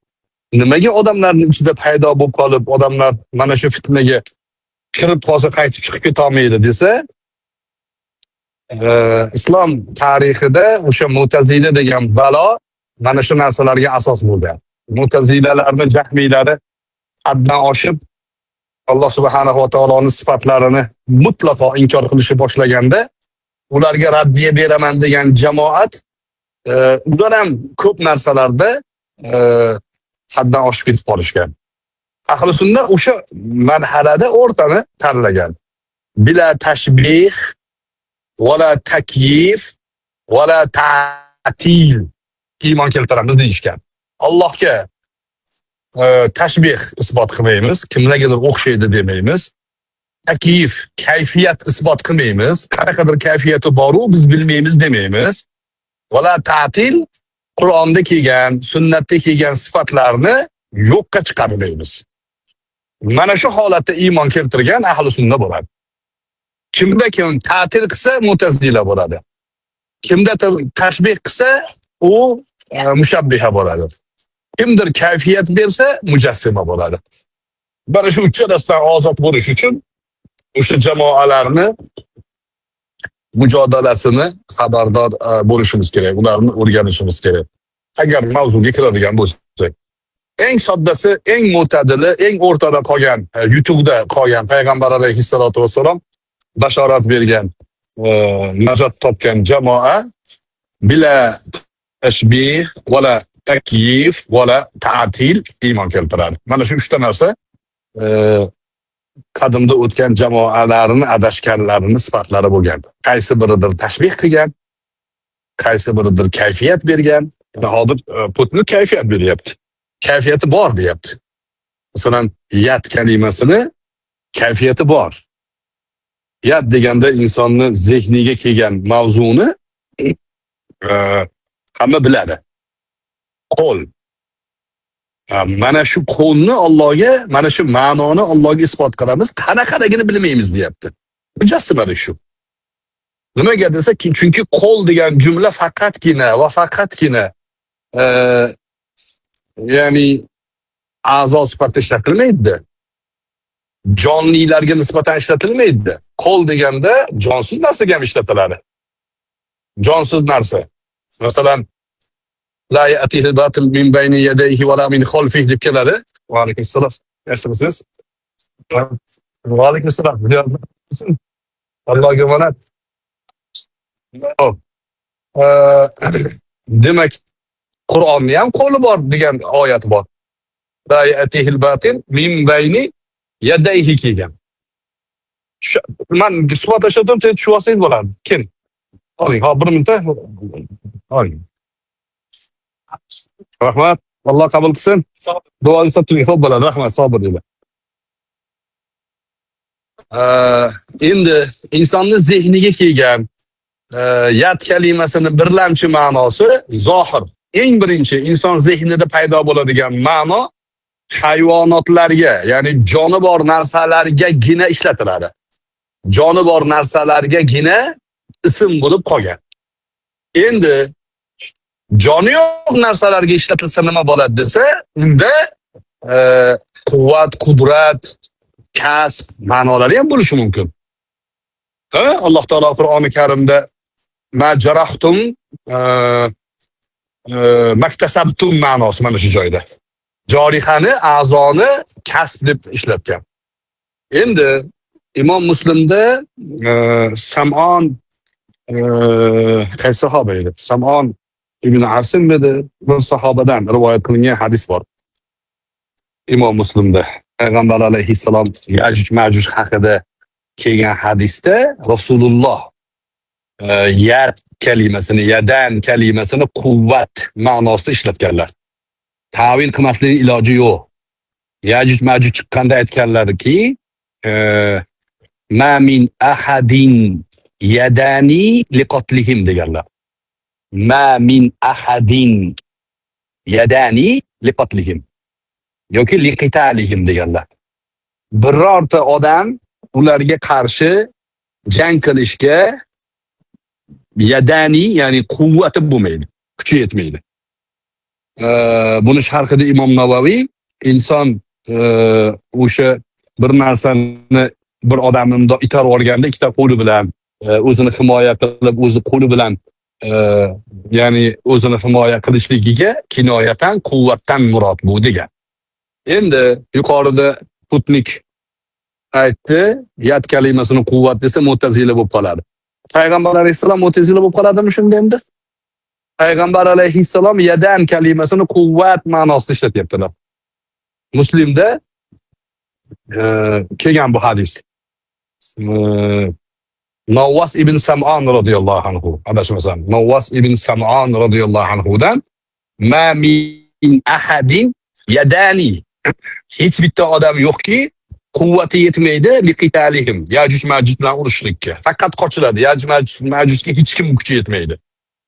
nimaga odamlarning ichida paydo bo'lib qolib, odamlar mana shu fitnaga kirib qolsa qaytib chiqib keta olmaydi desa, islom tarixida o'sha Mu'tazila degan balo mana shu narsalarga asos bo'lgan. Mu'tazilalarni jahmiylari haddan oshib Alloh subhanahu va taoloning sifatlarini mutlaqo inkor qilishni boshlaganda, ularga raddiya beraman degan jamoat ular ham ko'p narsalarda haddan oshib ketib qolishgan. Ahli sunna o'sha marhalada o'rtani tanlagan. Bila tashbih wala takyif wala ta'til iymon keltiramiz deyishgan. Allohga tashbih isbot qilmaymiz, kimlargadir o'xshaydi demaymiz. Takyif, kayfiyat isbot qilmaymiz, qanaqadir kayfiyati bor-u biz bilmaymiz demaymiz. Wala ta'til, Qur'onda kelgan, sunnatda kelgan sifatlarni yo'qqa chiqarmaymiz. Mana shu holatda iymon keltirgan ahli sunna bo'ladi. Kimda kim ta'til qilsa Mu'tazila bo'ladi. Kimda tashbih qilsa u mushabbiha bo'ladi. Kimdir kayfiyat bersa mujassima bo'ladi. Mana shu uchalasidan ozod bo'lish uchun o'sha jamoalarni mujodalasini xabardor bo'lishimiz kerak, ularni o'rganishimiz kerak. Agar mavzuga kiradigan bo'lsak, eng soddasi, eng mo'tadili, eng o'rtada qolgan, yutuqda qolgan payg'ambar alayhissalatu vassalom bashorat bergan, najot topgan jamoa bila tashbih wala takyif wala ta'til iymon keltiradi. Mana shu 3 ta narsa qadimda o'tgan jamoalarni adashganlarini sifatlari bo'lgan. Qaysi biridir tashbih qilgan, qaysi biridir kayfiyat bergan. Hozir putni kayfiyat beryapti. Kayfiyati bor deyapti. Masalan, yat kalimasini kayfiyati bor. Yat deganda insonni zehniga kelgan mavzuni hamma biladi. Qo'l. Mana shu qo'lni Allohga, mana shu ma'noni Allohga isbot qilamiz, qanaqaligini bilmaymiz deyapti. Mujassima shu. Nimaga desa, chunki qo'l degan jumla faqatgina va faqatgina ya'ni a'zo sifatida ishlatilmaydi. Jonlilarga nisbatan ishlatilmaydi. Qo'l deganda jonsiz narsaga ham ishlatiladi. Jonsiz narsa. Masalan, la ya'tihi batil min bayni yadayhi wa la min khalfihi deb keladi. Va alaykum assalom. Yaxshimisiz? Va alaykum assalom. Allohga omonat. Demak, Qur'onni ham qo'li bor degan oyat bor. La ya'tihi batil min bayni yadayhi kelgan. Men suhbatlashib tushib olsangiz bo'ladi. Kim? Oling, hop 1 minutda. Oling. Rahmat. Alloh qabul qilsin. Duoingizni turing, xo'p bo'ladi. Rahmat, sabr dilang. Endi insonning zehniga kelgan yat kalimasining birlamchi ma'nosi zohir. Eng birinchi inson zehnida paydo bo'ladigan ma'no hayvonotlarga, ya'ni joni bor narsalargagina ishlatiladi. Joni bor narsalargagina ism bo'lib qolgan. Endi joni yo'q narsalarga ishlatilsa nima bo'ladi desa, unda quvvat, qudrat, kasb ma'nolari ham bo'lishi mumkin. Alloh taolo Qur'oni Karimda ma jarahtum maktasabtum ma'nosi mana shu joyda. Jorihani, a'zoni kasb deb ishlatgan. Endi Imom Muslimda Sam'on qaysi sahoba edi? Sam'on ibn Asim edi, bir sahobadan rivoyat qilingan hadis bor. Imom Muslimda Payg'ambar alayhissalom Yajuj Majuj haqida kelgan hadisda Rasululloh yad kalimasini, yadan kalimasini quvvat ma'nosida ishlatganlar. Tavil qilmaslikning iloji yo'q. Yajuj Majuj chiqqanda aytganlarki, ma min ahadin yadani liqatlihim deganlar. Ma min ahadin yadani liqatlihim yoki liqitalihim deganlar. Birorta odam ularga qarshi jang qilishga yadani, ya'ni quvvati bo'lmaydi, kuchi yetmaydi. Buni sharhida Imom Navaviy inson o'sha bir narsani bir odamni itarib olganda ikkita qo'li bilan o'zini himoya qilib, o'zi qo'li bilan ya'ni o'zini himoya qilishligiga kinoyatan quvvatdan murod bu degan. Endi yuqorida Putnik aytdi, yad kalimasini quvvat desa Mu'tazila bo'lib qoladi. Payg'ambar alayhissalom Mu'tazila bo'lib qoladimi shunda endi? Payg'ambar alayhissalom yadan kalimasini quvvat ma'nosida ishlatyaptilar. Muslimda kelgan bu hadis. Nawwas ibn Sam'on radhiyallohu anhu, adashmasam, Nawwas ibn Sam'on radhiyallohu anhudan ma min ahadin yadani, hech bitta odam yo'qki quvvati yetmaydi liqitalihim, Yajuj Majuj bilan urushlikka. Faqat qochiladi. Yajuj Majujga hech kim kuchi yetmaydi.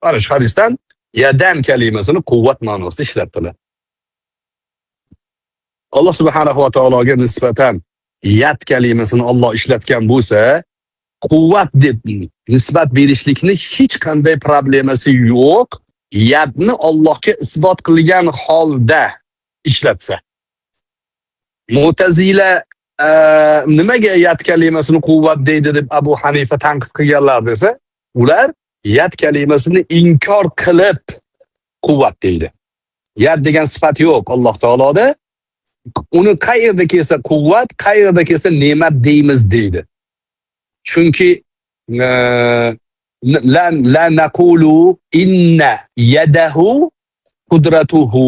Mana shu hadisdan yadan kalimasini quvvat ma'nosida ishlatdilar. Alloh subhanahu va taologa nisbatan yad kalimasini Alloh ishlatgan bo'lsa, quvvat deb nisbat berishlikni hech qanday problemasi yo'q. Yadni Allohga isbot qilgan holda ishlatsa. Mu'tazila nimaga yad kalimasini quvvat deydi deb Abu Hanifa tanqid qilganlar desa, ular yad kalimasini inkor qilib quvvat deydi. Yad degan sifat yo'q Alloh taoloda. Uni qayerda kelsa quvvat, qayerda kelsa ne'mat deymiz deydi. Chunki la naqulu inna yadahu qudratuhu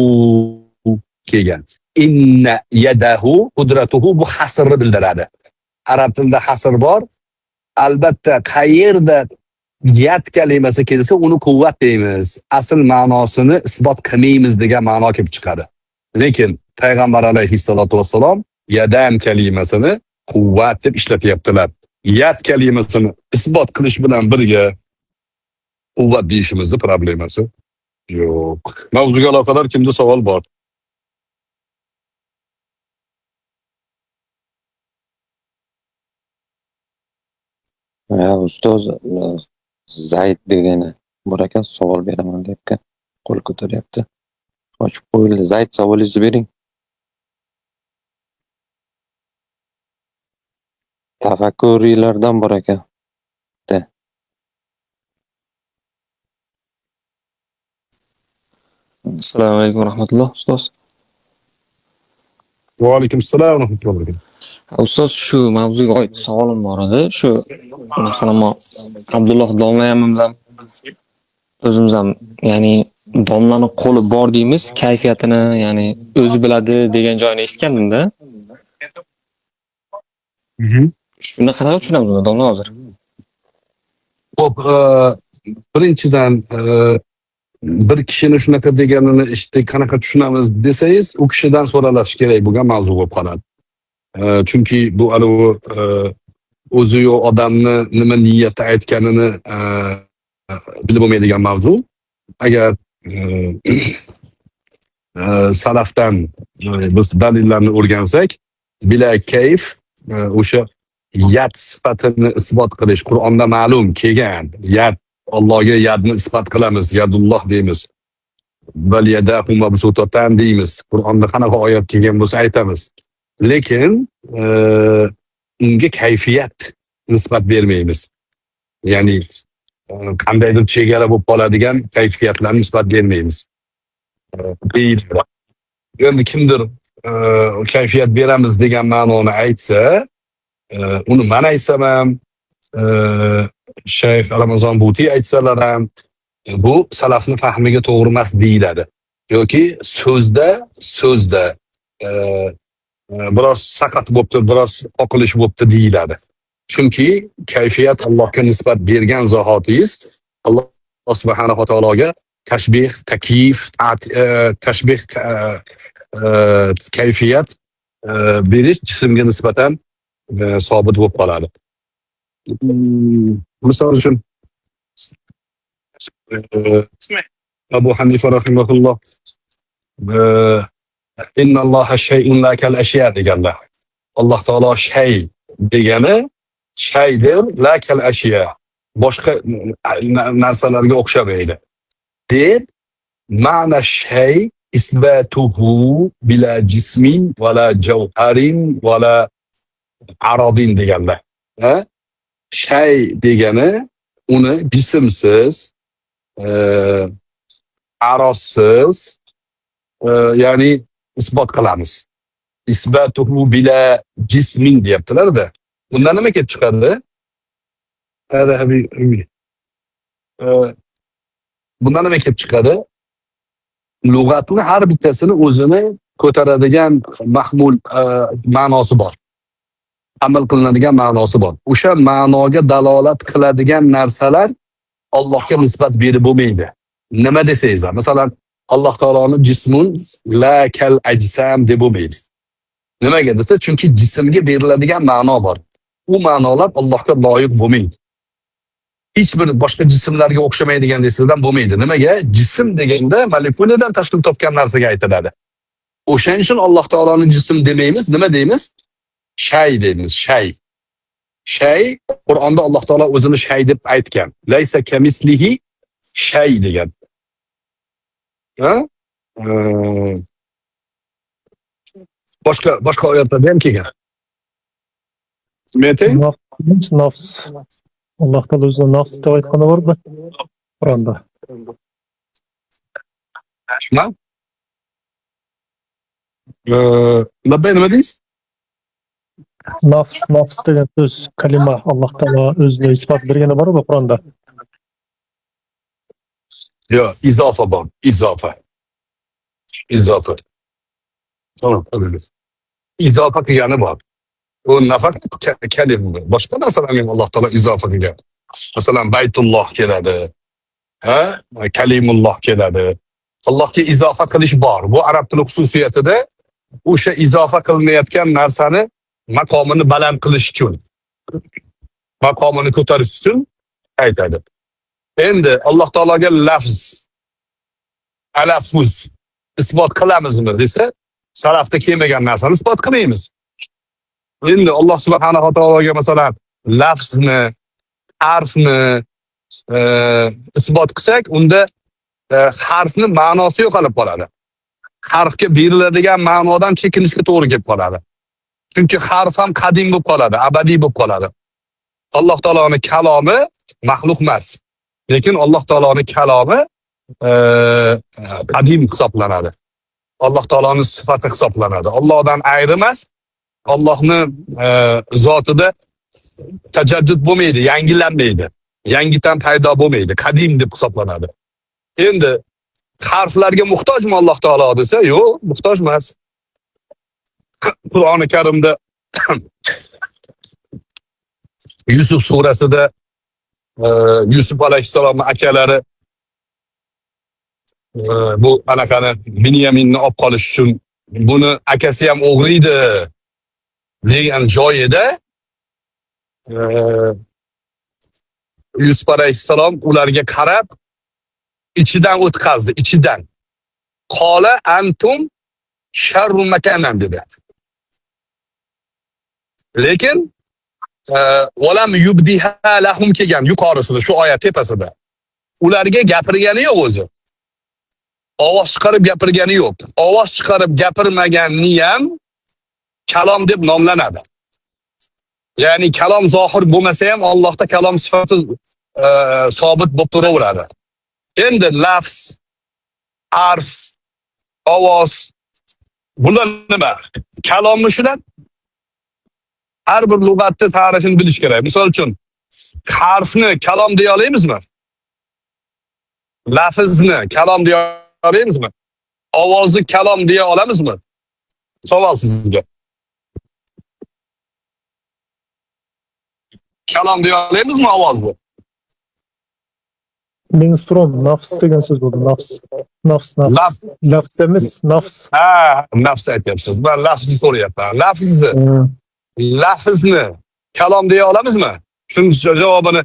kelgan. Inna yadahu qudratuhu bu hasrni bildiradi. Arab tilida hasr bor. Albatta qayerda yad kalimasi kelsa uni quvvat deymiz. Asl ma'nosini isbot qilmaymiz degan ma'no kelib chiqadi. Lekin Payg'ambar alayhissalatu vassalom yadan kalimasini quvvat deb ishlatyaptilar. Yad kalimasini isbot qilish bilan birga quvvat deyishimizning problemasi yo'q. Mavzuga aloqador kimda savol bor? Ya ustoz, Zayd degani bor ekan, savol beraman debdi. Qo'l ko'taryapti. Ochib qo'yildi. Zayd, savolingizni bering. Tafakkuriylardan bor ekan. Assalomu alaykum va rahmatulloh ustoz. Va alaykum assalom va rahmatulloh. Ustoz, shu mavzuga oid savolim bor edi. Shu masalan Abdulloh domlayamiz ham o'zimiz ham, ya'ni domlani qo'li bor deymiz, kayfiyatini, ya'ni o'zi biladi degan joyini eshitgandim-da. Shuni qanaqa tushunamiz uni domla hozir? Xo'p, birinchidan bir kishini shunaqa deganini eshitdik, qanaqa tushunamiz desangiz, u kishidan so'ralash kerak bo'lgan mavzu bo'lib qoladi. Chunki bu o'zi yo'q odamni nima niyatda aytganini bilib bo'lmaydigan mavzu. Agar salafdan biz dalillarni o'rgansak, bila kayf o'sha yad sifatini isbot qilish Qur'onda ma'lum kelgan. Yad, Allohga yadni isbot qilamiz, yadulloh deymiz. Bal yadahu mabsutatan deymiz. Qur'onda qanaqa oyat kelgan bo'lsa aytamiz. Lekin unga kayfiyat nisbat bermaymiz. Ya'ni qandaydir chegara bo'lib qoladigan kayfiyatlarni nisbat bermaymiz. deyiladi. Endi kimdir kayfiyat beramiz degan ma'noni aytsa, uni men aytsam ham, Shayx Ramazon Buti aytsalar ham, bu salafni fahmiga to'g'ri emas deyiladi. Yoki so'zda biroz saqat bo'libdi, biroz oqilish bo'libdi deyiladi. Chunki kayfiyat Allohga nisbat bergan zahotingiz Alloh subhanahu va taologa tashbih, takyif, tashbih, kayfiyat berish jismga nisbatan sobit bo'lib qoladi. Misol uchun Abu Hanifa rahimahulloh innalloha shay'un la kal ashya deganlar. Alloh taolo shay degani shaydir, la kal ashya. Boshqa narsalarga o'xshamaydi. Deb ma'na shay isbatuhu bila jismin wala jawharin wala aradin deganlar. Shay degani uni jismsiz, arossiz, ya'ni isbot qilamiz. Isbatuhu bila jismin deyaptilar-da. Bundan nima kelib chiqadi? Bundan nima kelib chiqadi? Lug'atni har bittasini o'zini ko'taradigan mahmul ma'nosi bor. Amal qilinadigan ma'nosi bor. O'sha ma'noga dalolat qiladigan narsalar Allohga nisbat berib bo'lmaydi. Nima desangiz ham, masalan, Alloh taoloning jismun la kal ajsam deb bo'lmaydi. Nimaga desa, chunki jismga beriladigan ma'no bor. U ma'nolar Allohga loyiq bo'lmaydi. Hech bir boshqa jismlarga o'xshamaydigan desizdan bo'lmaydi. Nimaga? Jism deganda molekuladan tashkil topgan narsaga aytiladi. O'shaning uchun Alloh taoloning jism demaymiz, nima deymiz? Shay deymiz, shay. Shay Qur'onda Alloh taolo o'zini shay deb aytgan. Laysa kamislihi shay degan. Boshqa oyatlarda ham kelgan. Meting? Nafs. Alloh taolo o'zini nafs deb aytgani bormi? Qur'onda. Nima? Nima deysiz? Nafs degan so'z, kalima Alloh taolo o'zini isbot bergani bormi Qur'onda? Yo, izofa bor, izofa. Tamam, öyle. İzafa qilgani bor. O nafaqat kalima, boshqa narsalarga ham Alloh taolo izofa qilgan. Masalan, Baytulloh keladi. Kalimulloh keladi. Allohga izofa qilish bor. Bu arab tili xususiyatida o'sha izofa qilinayotgan narsani maqomini baland qilish uchun, maqomini ko'tarish uchun aytadi. Endi Alloh taologa lafz, talaffuz isbot qilamizmi desa, salafda kelmagan narsani isbot qilmaymiz. Endi Alloh subhanahu va taologa masalan lafzni, harfni isbot qilsak, unda harfni ma'nosi yo'qolib qoladi. Harfga beriladigan ma'nodan chekinishga to'g'ri kelib qoladi. Chunki harf ham qadim bo'lib qoladi, abadiy bo'lib qoladi. Alloh taoloning kalomi maxluq emas. Lekin Alloh taoloning kalomi qadim hisoblanadi. Alloh taoloning sifati hisoblanadi. Allohdan ayri emas. Allohning zotida tajaddud bo'lmaydi, yangilanmaydi. Yangidan paydo bo'lmaydi, qadim deb hisoblanadi. Endi harflarga muhtojmi Alloh taolo desa, yo'q, muhtoj emas. Qur'oni Karimda Yusuf surasida Yusuf alayhissalomning akalari bu anaqani Binyaminni olib qolish uchun buni akasi ham o'g'riydi degan joyida Yusuf alayhissalom ularga qarab ichidan o'tkazdi, ichidan. Qola antum sharrun makanan dedi. Lekin valam yubdiha lahum kelgan yuqorisida, shu oyat tepasida. Ularga gapirgani yo'q o'zi. Ovoz chiqarib gapirgani yo'q. Ovoz chiqarib gapirmaganni ham kalom deb nomlanadi. Ya'ni kalom zohir bo'lmasa ham Allohda kalom sifati sobit bo'lib turaveradi. Endi lafz, harf, ovoz. Bular nima? Kalommi shular? Har bir lug'atni ta'rifini bilish kerak. Misol uchun, harfni kalom deya olamizmi? Lafzni kalom deya olamizmi? Ovozni kalom deya olamizmi? Savol sizga. Kalom deya olamizmi ovozni? Menstron, nafs degan so'z bo'ldi. Nafs. Nafs. Laf, Lafz emas, nafs. nafs aytyapsiz. Ben lafzni so'rayapman. Hmm. Lafzni kalom deya olamizmi? Shunning javobini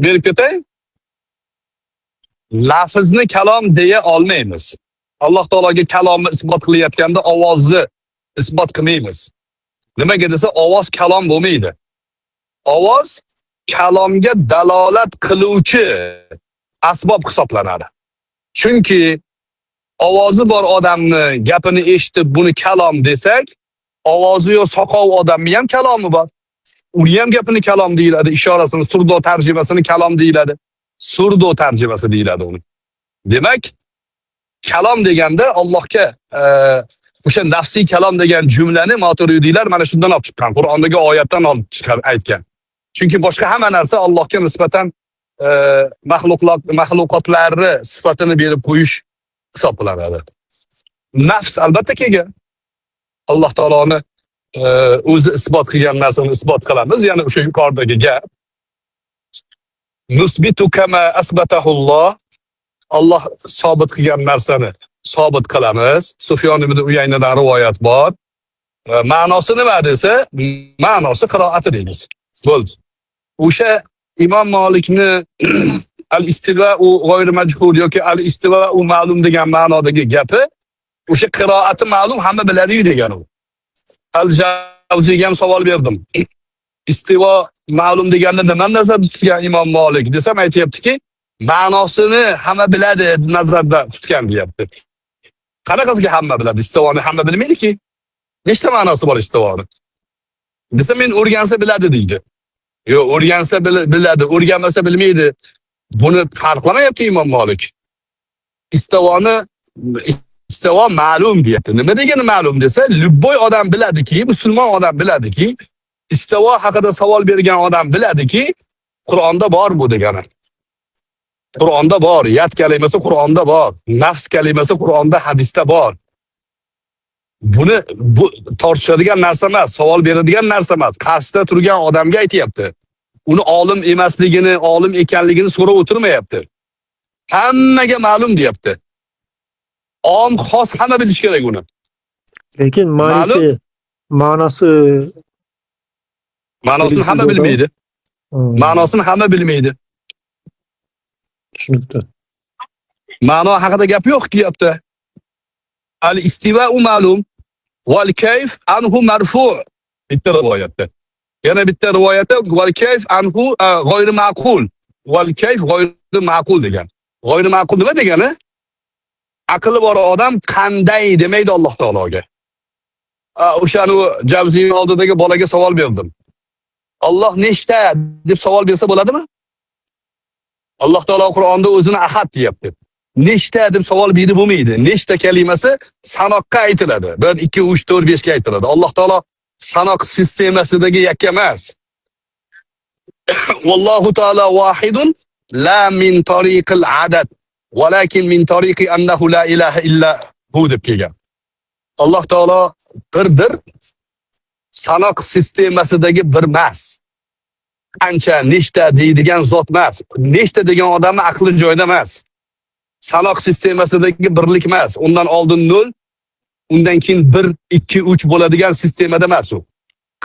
berib ketay. Lafzni kalom deya olmaymiz. Alloh taologa kalomni isbot qilayotganda ovozni isbot qilmaymiz. Nimaga desa, ovoz kalom bo'lmaydi. Ovoz kalomga dalolat qiluvchi asbob hisoblanadi. Chunki ovozi bor odamni gapini eshitib buni kalom desak, ovozi yo'q soqov odamni ham kalomi bor. Uni ham gapini kalom deyiladi, ishorasini, surdo tarjimasini kalom deyiladi. Surdo tarjimasi deyiladi uni. Demak, kalom deganda Allohga o'sha nafsiy kalom degan jumlani Maturidiylar mana shundan olib chiqqan. Qur'ondagi oyatdan olib chiqib aytgan. Chunki boshqa hamma narsa Allohga nisbatan maxluqotlarni sifatini berib qo'yish hisoblanadi. Nafs albatta kelgan. Alloh taoloni o'zi isbot qilgan narsani isbot qilamiz. Ya'ni o'sha yuqoridagi gap. Nusbitu kama asbatahulloh. Alloh sobit qilgan narsani sobit qilamiz. Sufyon ibn Uyaynadan rivoyat bor. Ma'nosi nima desa, ma'nosi qiroati deymiz. Bo'ldi. O'sha Imom Malikni al-istiva'u g'oyri majhul yoki al-istiva'u ma'lum degan ma'nodagi gapi, o'sha qiroati ma'lum hamma biladi degan u. Al-Javziyga ham savol berdim. Istivo ma'lum deganda nima nazarda tutgan Imom Malik desam, aytayaptiki, ma'nosini hamma biladi nazarda tutgan deyapti. Qanaqasiga hamma biladi? Istivoni hamma bilmaydi-ki. Nechta ma'nosi bor istivoni? Desa, men o'rgansa biladi deydi. Yo'q, o'rgansa biladi, o'rganmasa bilmaydi. Buni farqlamayapti Imom Malik. Istivo ma'lum deyapti. Nima degani ma'lum desa, lubboy odam biladiki, musulmon odam biladiki, istivo haqida savol bergan odam biladiki, Qur'onda bor bu degani. Qur'onda bor, yat kalimasi Qur'onda bor, nafs kalimasi Qur'onda, hadisda bor. Buni bu tortishadigan narsa emas, savol beradigan narsa emas. Qarshisida turgan odamga aytayapti. Uni olim emasligini, olim ekanligini so'rab o'tirmayapti. Hammaga ma'lum deyapti. Om, xos hamma bilish kerak uni. Lekin ma'nosini hamma bilmaydi. Ma'nosini hamma bilmaydi. Tushunibdi. Ma'no haqida gap yo'q deyapti. Al-istiva'u ma'lum wal kayf anhu marfu'. Bitta rivoyatda. Yana bitta rivoyatda wal kayf anhu g'oyri ma'qul. Wal kayf g'oyri ma'qul degan. G'oyri ma'qul nima degani? Aqli bor odam qanday demaydi Alloh taologa. O'shani Javziy oldidagi bolaga savol berdim. Alloh nechta deb savol bersa bo'ladimi? Alloh taolo Qur'onda o'zini ahad deyapti. Nechta deb savol berdi bo'lmaydi. Nechta kalimasi sanoqqa aytiladi. 1 2 3 4 5 ga aytiladi. Alloh taolo sanoq sistemasidagi yakka emas. Vallohu taala vahidun la min tariqil adad, walakin min tariqi annahu la ilaha illa hu deb kelgan. Alloh taolo birdir. Sanoq sistemasidagi bir emas. Qancha, nechta deydigan zot emas. Nechta degan odamni aqli joyida emas. Sanoq sistemasidagi birlik emas. Undan oldin 0, undan keyin 1 2 3 bo'ladigan sistemada emas u.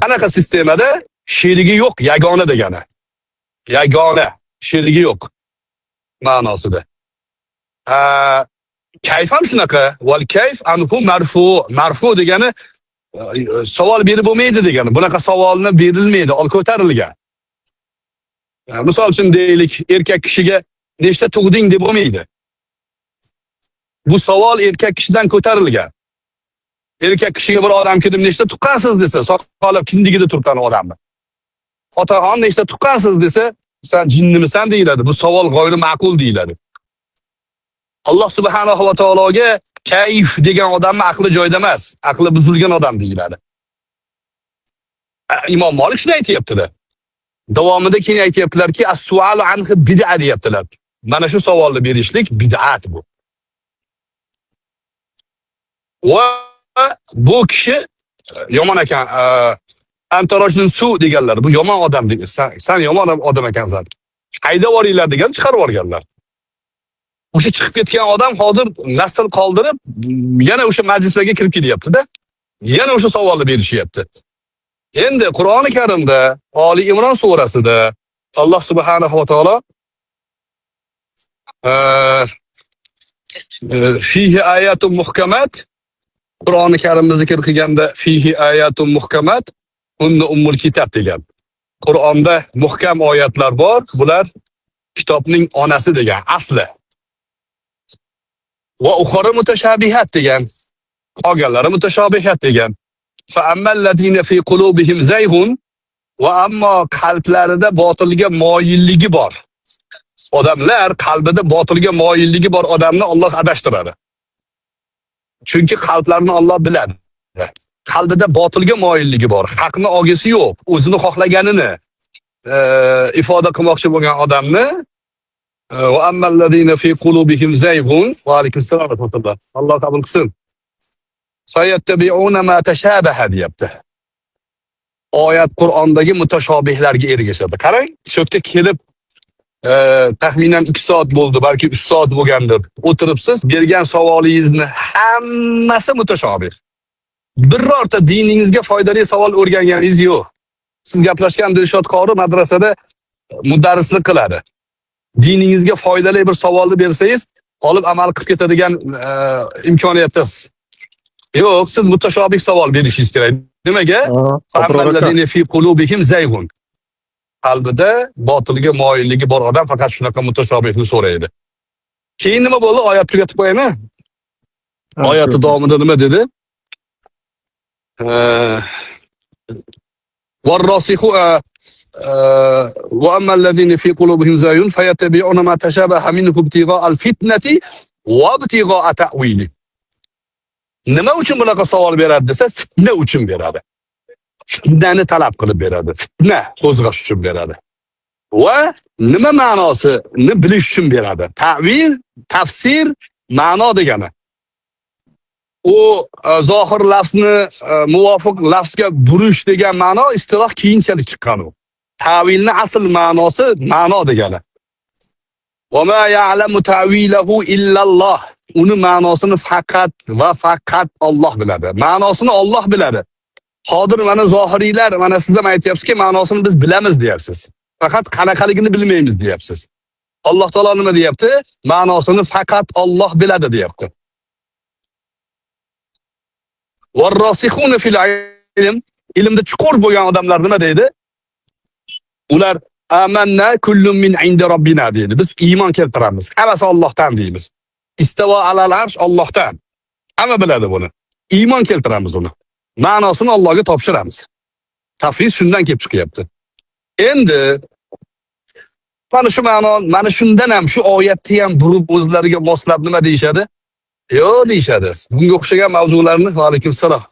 Qanaqa sistemada? Sherigi yo'q, yagona degani. Yagona, sherigi yo'q ma'nosida. Kayf ham shunaqa. Wal kayf anhu marfu. Marfu degani savol berib bo'lmaydi degani. Bunaqa savolni berilmaydi, ko'tarilgan. Misol uchun deylik, erkak kishiga nechta tug'ding deb bo'lmaydi. Bu savol erkak kishidan ko'tarilgan. Erkak kishiga bir odam kelib nechta tuqqansiz desa, soqolib kindigida turgan odamni. Otaxon nechta tuqqansiz desa, sen jinnimisan deyiladi. Bu savol g'oyri ma'qul deyiladi. Alloh subhanahu va taologa Kayf degan odamni aqli joyida emas, aqli buzilgan odam deyiladi. Imom Malik shuni aytayapti-da. Davomida keyin aytayaptilarki, as-sualu anhu bid'a deyaptilar. Mana shu savolni berishlik bid'at bu. Va bu kishi yomon ekan, antarojin suv deganlar. Bu yomon odam degan. Sen yomon odam ekansan. Qayda boringlar degan chiqarib yuborganlar. O'sha chiqib ketgan odam hozir nasl qoldirib, yana o'sha majlislarga kirib kelyapti-da. Yana o'sha savolni berishyapti. Endi Qur'oni Karimda Ali Imron surasida Alloh subhanahu va taolo fihi ayatun muhkamat, Qur'oni Karimda zikr qilganda fihi ayatun muhkamat unna ummul kitob degan. Qur'onda muhkam oyatlar bor, bular kitobning onasi degan, asli. Va ukhra mutashabihat degan. Qolganlari mutashabihat degan. Fa ammal-ladina fi qulubihim zayghun, va ammo qalblarida botilga moyilligi bor. Odamlar qalbida botilga moyilligi bor odamni Alloh adashtiradi. Chunki qalblarini Alloh biladi. Qalbida botilga moyilligi bor, haqni olgisi yo'q, o'zini xohlaganini ifoda qilmoqchi bo'lgan odamni va ammal-ladina fi qulubihim zayghun, va alaykum assalom va rahmatulloh. Alloh qabul qilsin. Sayattabi'una ma tashabaha deyapti. Oyat Qur'ondagi mutashobihlarga ergashadi. Qarang, shu yerga kelib taxminan 2 soat bo'ldi, balki 3 soat bo'lgandir. O'tiribsiz, bergan savolingizni hammasi mutashobih. Birorta diningizga foydali savol o'rganganingiz yo'q. Siz gaplashgan Dilshod qori madrasada mudarrislik qiladi. Diningizga foydali bir savolni bersangiz, olib amal qilib ketadigan imkoniyatsiz. Yo'q, siz mutashobih savol berishingiz kerak. Nimaga? Ammalladina fi qulubihim zayghun. Qalbida botilga moyilligi bor odam faqat shunaqa mutashobihni so'raydi. Keyin nima bo'ldi? Oyat tugatib qo'yaymi? Oyati davomida nima dedi? Varrasihu va ammalladina fi qulubihim zayghun fayattabi'una ma tashabaha minhu ibtigha'al fitnati wa ibtigha'a ta'wili. Nima uchun bunaqa savol beradi desa, fitna uchun beradi. Fitnani talab qilib beradi. Fitna qo'zg'ash uchun beradi. Va nima ma'nosini bilish uchun beradi. Ta'vil, tafsir, ma'no degani. U zohir lafzni muvofiq lafzga burish degan ma'no istiloh keyinchalik chiqqan u. Ta'vilni asl ma'nosi ma'no degani. Va ma ya'lamu ta'wilahu illa Allah. Uni ma'nosini faqat va faqat Alloh biladi. Ma'nosini Alloh biladi. Hozir mana zohiriylar, mana siz ham aytyapsizki, ma'nosini biz bilamiz deyapsiz. Faqat qanaqaligini bilmaymiz deyapsiz. Alloh taolo nima deyapti? Ma'nosini faqat Alloh biladi deyapti. Varrasikhuna fil ilm, ilmda chuqur bo'lgan odamlar nima deydi? Ular amanna kullun min indi robbina deydi. Biz iymon keltiramiz. Hammasi Allohdan deymiz. Istavo alal arsh Allohdan. Hamma biladi buni. Iymon keltiramiz uni. Ma'nosini Allohga topshiramiz. Tafsir shundan kelib chiqyapti. Endi mana shu ma'no, mana shundan ham shu oyatni ham burib o'zlariga moslab nima deyshadi? Yo'q deyshadi. Bunga o'xshagan mavzularni va alaykum assalom.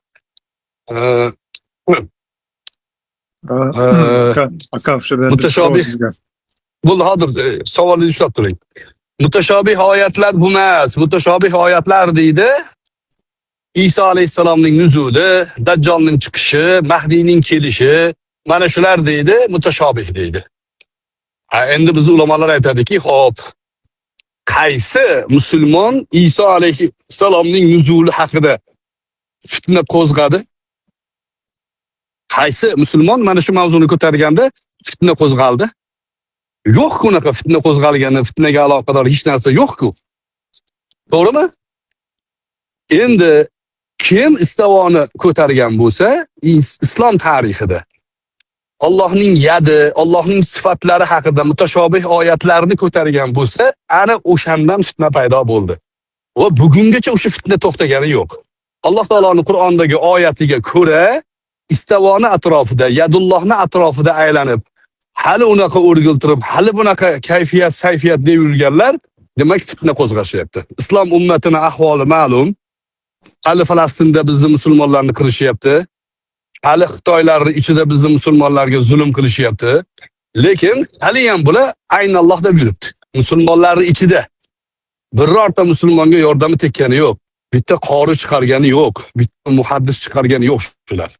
Mutashabih. Bu hozir savolni ushlab turing. Mutashabih oyatlar bu emas. Mutashabih oyatlar deydi. İsa alayhissalomning nuzuli, Dajjolning chiqishi, Mahdiyning kelishi, mana shular deydi, mutashabih deydi. Endi biz ulamolar aytadiki, xo'p, qaysi musulmon İsa alayhissalomning nuzuli haqida fitna qo'zg'adi? Qaysi musulmon mana shu mavzuni ko'targanda fitna qo'zg'aldi? Yo'q-ku unaqa fitna qo'zg'algani, fitnaga aloqador hech narsa yo'q-ku. To'g'rimi? Endi kim istivoni ko'targan bo'lsa, islom tarixida Allohning yadi, Allohning sifatlari haqida mutashobih oyatlarni ko'targan bo'lsa, ana o'shandan fitna paydo bo'ldi. Va bugungacha o'sha fitna to'xtagani yo'q. Alloh taoloning Qur'ondagi oyatiga ko'ra, istivoni atrofida, yadullohni atrofida aylanib, hali unaqa o'rgiltirib, hali bunaqa kayfiyat, sayfiyat deb yurganlar, demak fitna qo'zg'ashyapti. Islom ummatining ahvoli ma'lum. hali Falastinda bizni musulmonlarni qilishyapti. Hali Xitoylar ichida bizni musulmonlarga zulm qilishyapti. Lekin hali ham bular aynalloh deb yuribdi. Musulmonlar ichida birorta musulmonga yordami tekkani yo'q. Bitta qori chiqargani yo'q. Bitta muhaddis chiqargani yo'q shular.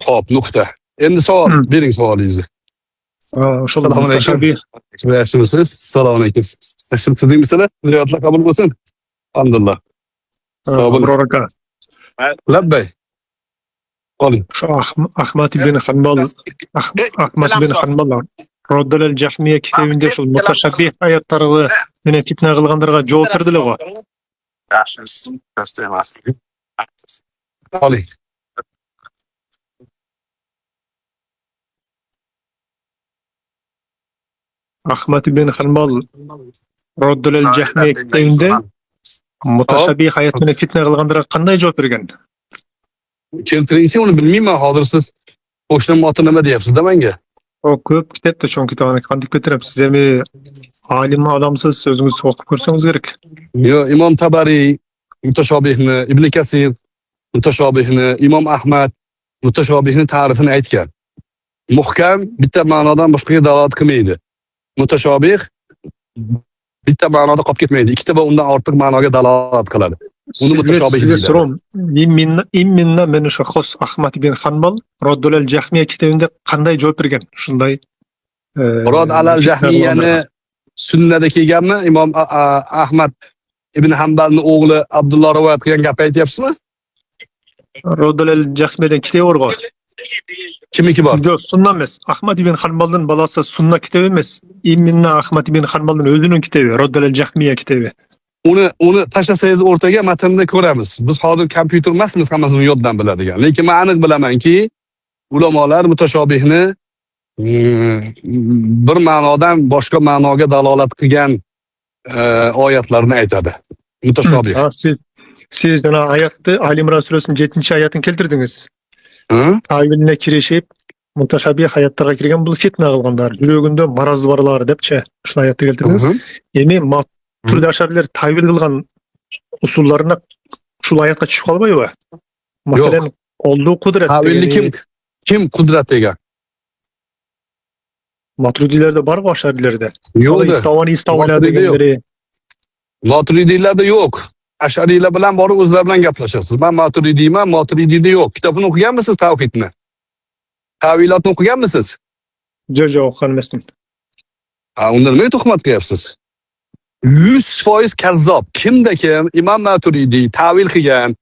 Xo'p, nuqta. Endi savol, bering savolingizni. Assalomu alaykum. Yaxshimisiz? Assalomu alaykum. Yaxshimisizlar? Ziyoratlar qabul bo'lsin. Alhamdulillah. Sog' bo'ling. Abror aka. Labbay. Oling. Shu Ahmad ibn Hanbal Roddalal Jahmiya kitobida shu mutashabbih oyatlarga meni fitna qilganlarga javob berdilar. Oling. Ahmad ibn Hanbal Roddalal Jahmiya kitobida mutashabbih oyatlarni fitna qilganlarga qanday javob bergan? Keltiringchi, uni bilmayman. Hozir siz qo'shnim oti nima deyapsiz-da menga? O ko'p kitobda cho'ng kitobni qanday ko'tarasiz? Siz alim odamsiz, so'zingiz o'qib ko'rsangiz kerak. Yo, Imom Tabariy mutashobihni, Ibn Kasir mutashobihni, Imom Ahmad mutashobihni ta'rifini aytgan. Muhkam bitta ma'nodan boshqaga dalolat qilmaydi. Mutashobih bitta ma'noda qolib ketmaydi. Ikkita va undan ortiq ma'noga dalolat qiladi. Uni mutashobih deydi. Imminna men shu xos Ahmad ibn Hanbal Roddalal Jahmiya kitobida qanday javob bergan? Shunday Rod alal Jahmiyani sunnada kelganmi? Imom Ahmad ibn Hanbalning o'g'li Abdulloh rivoyat qilgan gap aytyapsizmi? Roddalal Jahmiyadan kitob bor. Kimniki bor? Yo'q, sunna emas. Ahmad ibn Hanbalning balasi sunna kitob emas. Imminna Ahmad ibn Hanbalning o'zining kitobi, Roddalal Jahmiya kitobi. Uni tashlasangiz o'rtaga matnni ko'ramiz. Biz hozir kompyuter emasmiz, hammasini yoddan biladigan. Lekin men aniq bilamanki, ulamolar mutashobihni bir ma'nodan boshqa ma'noga dalolat qilgan oyatlarni aytadi. Mutashobih. Siz bana oyatni Ali Imron surasining 7-oyatini keltirdingiz. Tavilne kirishib, mutashabih hayotlarga kirgan bu fitna qilganlar, yuragida maraz borlar debchi shu oyatni keltirdingiz. Endi turli asharlar tavil qilgan usullarına shu oyatga tushib qolmaydi. Masalan, oldu qudrat. Tavilni kim qudrat degan? Maturidiylarda bor asharlarda. Yo'q, istavona deganlari. Maturidiylarda yo'q. Ashariylar bilan borib o'zlari bilan gaplashasiz. Men Maturidiyman, Maturidiyda yo'q. Kitobini o'qiganmisiz tavhidni? Tavilotni o'qiganmisiz? Jo'jo o'qigan emasman. Unda nima tuhmat qilyapsiz? 100% kazzab. Kimda kim Imom Maturidiy tavil qilgan,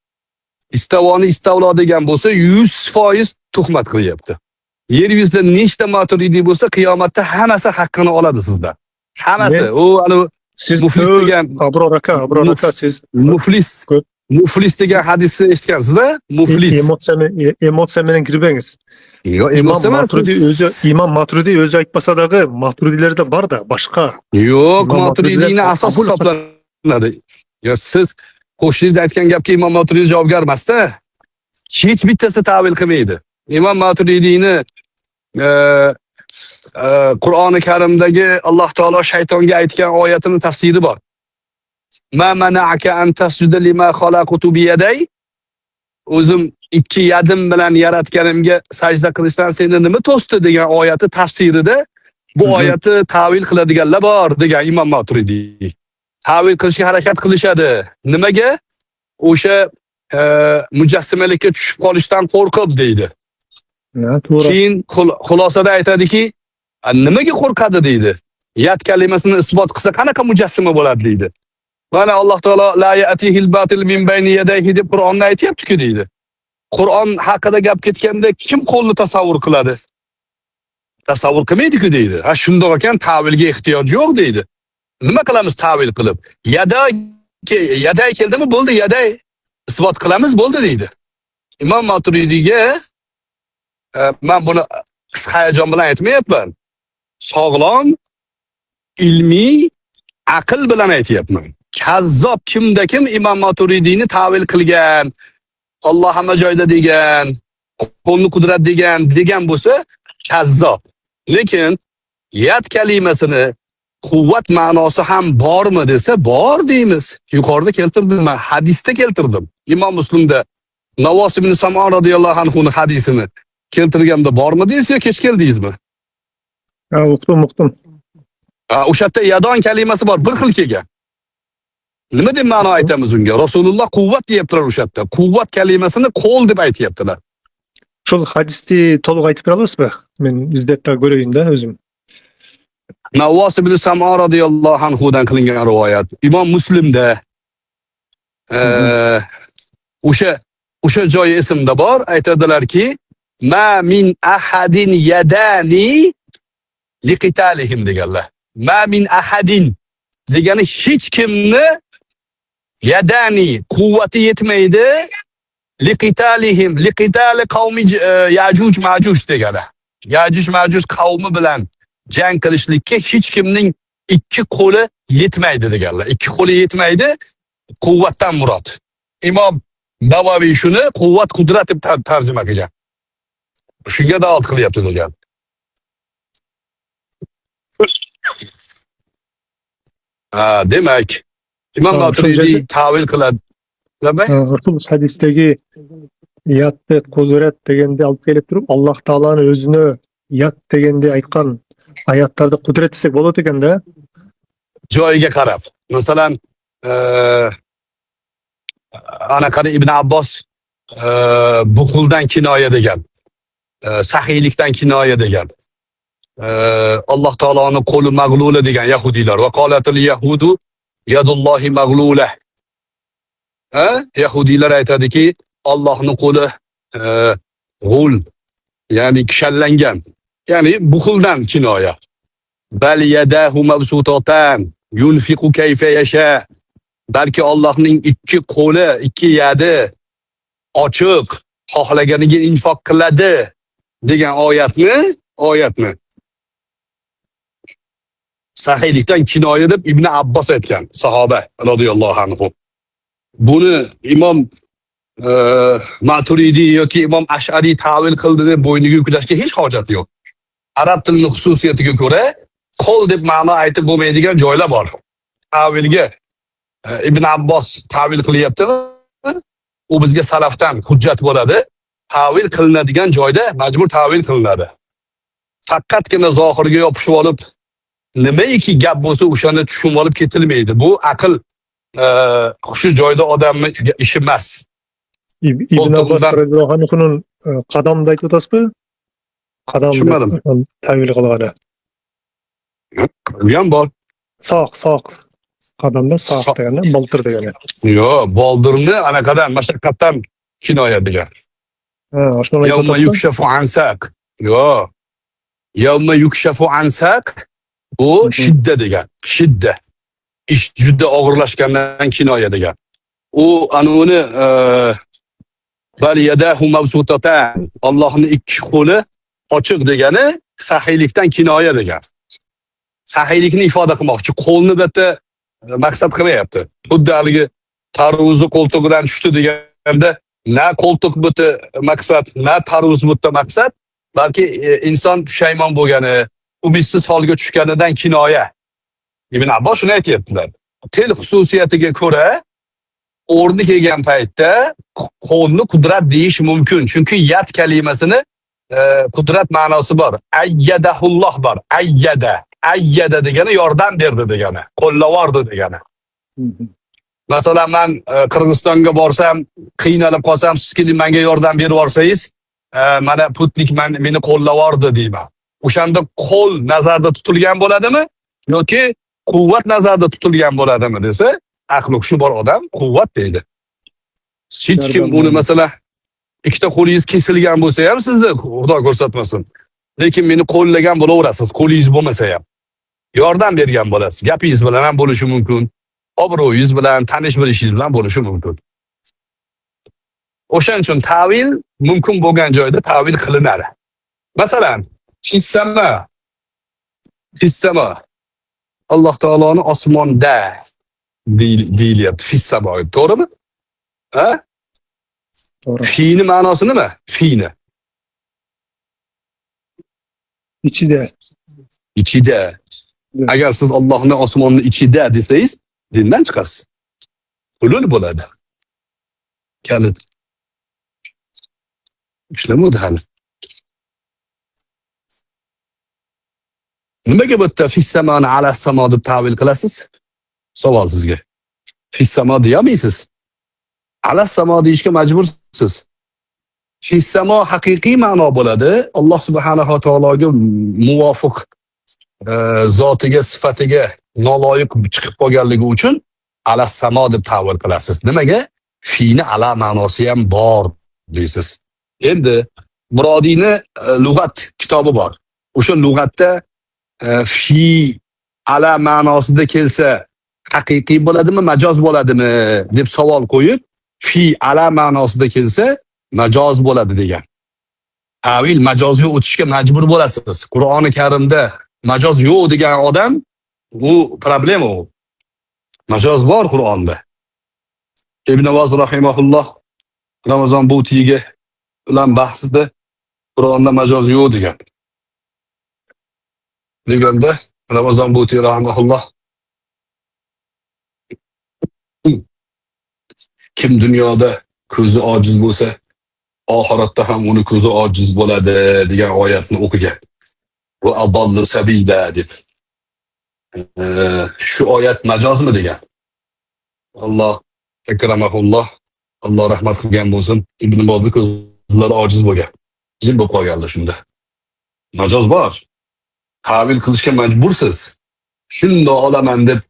istavoni istavlo degan bo'lsa 100% tuhmat qilyapti. Yer yuzida nechta Maturidiy bo'lsa qiyomatda hammasi haqqini oladi sizdan. Hammasi. U ana siz muflis degan Abror aka siz muflis degan hadisni eshitgansizda? Muflis. Emotsiya bilan kirbangiz. Yo'q, emotsiya emas. Imom Maturidiy o'zi aytmasa-da Maturidiylarda bor-da, boshqa. Yo'q, Maturidiyning asos hisoblanadi. Yo, siz qo'shningiz aytgan gapga Imom Maturidiy javobgar emas-da. Hech bittasi ta'vil qilmaydi. Imom Maturidiyni Qur'oni Karimdagi Alloh taolo shaytonga aytgan oyatining tafsiri bor. Ma mana'aka an tasjuda lima khalaqtu bi yaday. O'zim ikki yadim bilan yaratganimga sajda qilishdan seni nima to'sdi degan oyati tafsirida bu oyatni ta'vil qiladiganlar bor degan Imom Maturidiy. Ta'vil qilishga harakat qilishadi. Nimaga? O'sha mujassimalikka tushib qolishdan qo'rqib deydi. Keyin xulosada aytadiki, nimaga qo'rqadi deydi. Yat kalimasini isbot qilsa qanaqa mujassima bo'ladi deydi. Mana Alloh taolo la ya'tihil batil min bayni yadayhi deb Qur'onda aytayapti-ku deydi. Qur'on haqida gap ketganda kim qo'lni tasavvur qiladi? Tasavvur qilmaydi-ku deydi. Ha, shundoq ekan ta'vilga ehtiyoj yo'q deydi. Nima qilamiz ta'vil qilib? Yaday keldimi? Bo'ldi, yaday isbot qilamiz, bo'ldi deydi. Imom Maturidiyga men buni hayajon bilan aytmayapman. Sog'lom, ilmiy, aql bilan aytayapman. Kazzob kimda kim Imom Maturidiyni ta'vil qilgan, Alloh hamma joyda degan, qo'lni qudrat degan bo'lsa, kazzob. Lekin yat kalimasini quvvat ma'nosi ham bormi desa, bor deymiz. Yuqorida keltirdim, men hadisda keltirdim. İmom Muslimda Navos ibn Sam'on radhiyallohu anhuning hadisini keltirganda bormi deysiz yo kech keldingizmi? Ha, uqdim. O'sha yerda yadon kalimasi bor, bir xil kelgan. Nima deb ma'no aytamiz unga? Rasululloh quvvat deyaptilar o'sha yerda. Quvvat kalimasini qo'l deb aytyaptilar. Şol hadisni to'liq aytib bera olasizmi? Men izlab ko'rayin-da o'zim. Navvos ibn Sam'on radhiyallohu anhudan qilingan rivoyat. Imom Muslimda o'sha joyi esimda bor, aytadilarki, ma min ahadin yadani liqitalihim deganlar. Ma min ahadin degani hech kimni yadani quvvati yetmaydi liqitalihim liqitali qavmi Yajuj Majuj degani. Yajuj Majuj qavmi bilan jang qilishlikka hech kimning ikki qo'li yetmaydi deganlar. Ikki qo'li yetmaydi, quvvatdan murod. Imom Navaviy shuni quvvat qudrat deb tarjima qilgan. Shunga da'vat qilyapti degan. Demak, Imom Maturidiy ta'vil qiladi. Rasul hadisdagi yatni qo'zg'arat deganda olib kelib turib, Alloh taolani o'zini yat deganda aytgan oyatlarda qudrat desak bo'ladi ekanda. Joyiga qarab. Masalan, anaqani Ibn Abbos buxuldan kinoya degan. Sahiylikdan kinoya degan. Alloh taoloning qo'li mag'lula degan yahudiylar. Va qolatul yahudu yadullohi mag'lula. Yahudiylar aytadiki, Allohning qo'li g'ul, ya'ni kishanlangan. Ya'ni buxuldan kinoya. Bal yadahu mabsutatan yunfiqu kayfa yasha. Balki Allohning ikki qo'li, ikki yadi ochiq, xohlaganiga infoq qiladi degan oyatni sahiylikdan kinoya deb Ibn Abbos aytgan, sahoba radhiyallohu anhu. Buni Imom Maturidiy yoki Imom Ash'ari ta'vil qildi deb bo'yniga yuklashga hech hojat yo'q. Arab tilining xususiyatiga ko'ra qo'l deb ma'no aytib bo'lmaydigan joylar bor. Ta'vilga Ibn Abbos ta'vil qilyapti. U bizga salafdan hujjat bo'ladi. Ta'vil qilinadigan joyda majbur ta'vil qilinadi. Faqatgina zohirga yopishib olib, nimaiki gap bo'lsa o'shani tushunib olib ketilmaydi. Bu aql shu joyda odamni ishi emas. Ibn Abbos radhiyallohu anhuning qadamda aytib o'tasizmi? Qadam ta'vil qiladi. Bu ham bor. Soq. Qadamda soq degani boltir degani. Yo'q, boldirni anaqadan, mashaqqatdan kinoya degan. Oshno Yawma yukshafu ansak. Yo'q. Yawma yukshafu ansak bu shidda degan. Shidda. Ish juda og'irlashgandan kinoya degan. U anuni bal yadahu mabsutatan, Allohning ikki qo'li ochiq degani sahiylikdan kinoya degan. Sahiylikni ifoda qilmoqchi. Qo'lni bitta maqsad qilmayapti. Xuddi haligi tarvuzni qo'ltig'idan tushdi deganda na qo'ltiq buti maqsad, na tarvuz buti maqsad, balki inson pushaymon bo'lgani, umidsiz holga tushganidan kinoya. Ibn Abbos shuni aytyaptilar. Til xususiyatiga ko'ra o'rni kelgan paytda qo'lni qudrat deyish mumkin. Chunki yad kalimasini qudrat ma'nosi bor. Ayyadahulloh bor. Ayyada degani yordam berdi degani, qo'llavordi degani. Masalan, men Qirg'izistonga borsam, qiynalib qolsam, siz kelib menga yordam berib yorsangiz, mana putlik meni qo'llavordi deyman. O'shanda qo'l nazarda tutilgan bo'ladimi yoki quvvat nazarda tutilgan bo'ladimi desa, aqli hushi bor odam quvvat deydi. Hech kim buni masalan ikkita qo'lingiz kesilgan bo'lsa ham sizni Xudo ko'rsatmasin, lekin meni qo'llagan bo'laverasiz, qo'lingiz bo'lmasa ham. Yordam bergan bo'lasiz. Gapingiz bilan ham bo'lishi mumkin. Obro'yingiz bilan, tanish bilishingiz bilan bo'lishi mumkin. O'shaning uchun ta'vil mumkin bo'lgan joyda ta'vil qilinadi. Masalan, fissama. Alloh taoloning osmonda deyilyapti, fissama, to'g'rimi? Ha? To'g'ri. Fi'ni ma'nosi nima? Fi'ni. Ichida. Agar siz Allohning osmonning ichida desangiz, dindan chiqasiz. Hulul bo'ladi. Kalit. Ishlamadi hali. Nimaga bu yerda fissamoni ala samo deb ta'vil qilasiz? Savol sizga. Fissamo deyamaysiz. Ala samo deyishga majbursiz. Fissamo haqiqiy ma'no bo'ladi. Alloh subhanahu va taologa muvofiq zotiga, sifatiga noloyiq chiqib qolganligi uchun ala samo deb ta'vil qilasiz. Nimaga? Fini ala ma'nosi ham bor deysiz. Endi Murodiyni lug'at kitobi bor. O'sha lug'atda fi ala ma'nosida kelsa haqiqiy bo'ladimi, majoz bo'ladimi deb savol qo'yib, fi ala ma'nosida kelsa majoz bo'ladi degan. Tavil majozga o'tishga majbur bo'lasiz. Qur'oni Karimda majoz yo'q degan odam bu problema u. Majoz bor Qur'onda. Ibn Navoz rahimahulloh Ramazon Butiga bilan bahsida Qur'onda majoz yo'q degan. Deganda Ramazon Buti rahimahulloh kim dunyoda ko'zi ojiz bo'lsa, oxiratda ham uni ko'zi ojiz bo'ladi degan oyatni o'qigan. Va adallu sabila deb. Shu oyat majozmi degan. Alloh akramahulloh, Alloh rahmat qilgan bo'lsin. Ibn Bozning ko'zlari ojiz bo'lgan. Jin bo'lib qolganlar shunda. Majoz bor. Tavil qilishga majbursiz. Shunda olaman deb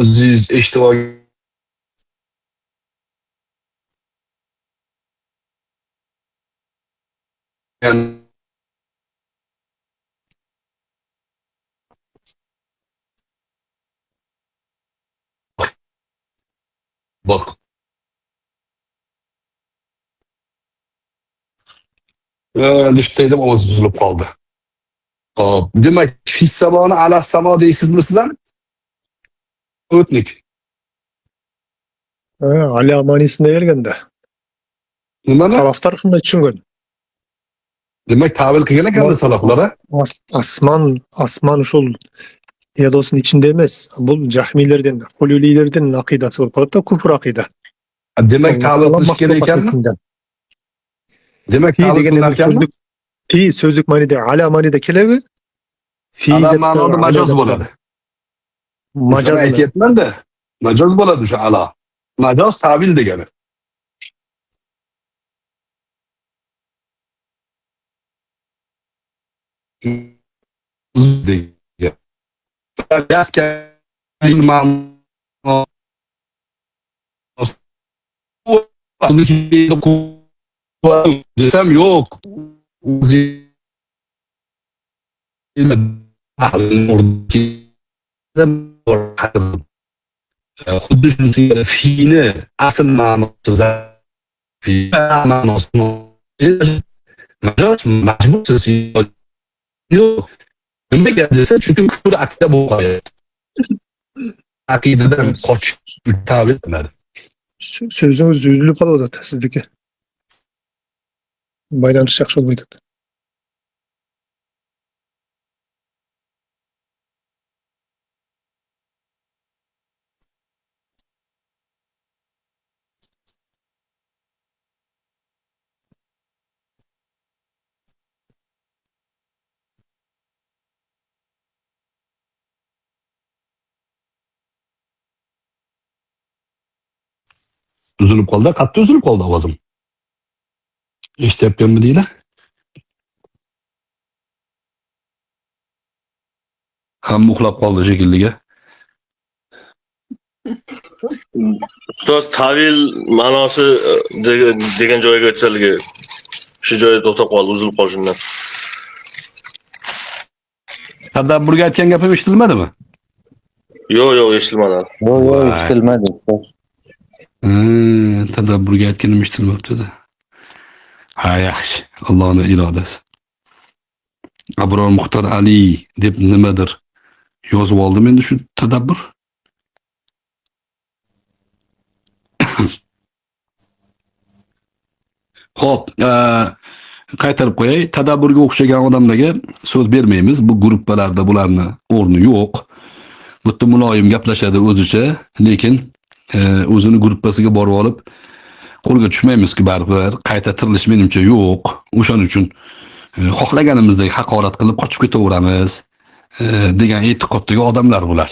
o'zingiz eshitib olgan bak. Liftdaydim, ovoz uzilib qoldi. Hop, demak, fissaboni ala samo deysizmi sizlar? O'tnik. Ali Amanisida kelganda. Nimani? Salaflar shunday tushungan. Demak, tavil qilgan ekan salaflar. Asman shul yadosning ichida emas. Bu jahmiylardan, hululiylardan aqidasi bo'lib qolibdi, kufr aqida. Demak, tavil qilish kerak ekanmi? Demak, tavil qilar ekanmi? Fi so'zlik ma'noda, ala ma'noda keladi. Fi ala ma'noda majoz bo'ladi. Majoz aytyapman-da. Majoz bo'ladi o'sha ala. Majoz tavil degani. Desem yok. Xuddi shunday fini asl ma'nosida fi ma'nosini majoz majbursiz yo'q. Nimaga desa, chunki kufr aqida bo'lib qolyapti. Aqidadan qochish ta'bir qiladi. So'zingiz uzilib qoladi sizniki. Baylanish yaxshi bo'lmaydi. Uzilib qoldi, qattiq uzilib qoldi ovozim. Eshityapmanmi deylar? Hamma uxlab qoldi shekilliga. Ustoz tavil ma'nosi degan joyga o'tsaligi shu joyda to'xtab qoldi, uzilib qolishundan. Tadabburga aytgan gapim eshitilmadimi? Yo'q, eshitilmadi. Yo'q, eshitilmadi. Tadabburga aytganim eshitilmabdi-da. Ha, yaxshi. Allohning irodasi. Abror Muxtor Ali deb nimadir yozib oldim endi shu tadabbur. Xo'p, qaytarib qo'yay. Tadabburga o'xshagan odamlarga so'z bermaymiz. Bu gruppalarda bularni o'rni yo'q. Bu yerda muloyim gaplashadi o'zicha, lekin o'zini gruppasiga borib olib, qo'lga tushmaymizki baribir, qayta tirilish menimcha yo'q. O'shaning uchun xohlaganimizdek haqorat qilib qochib ketaveramiz degan e'tiqoddagi odamlar bular.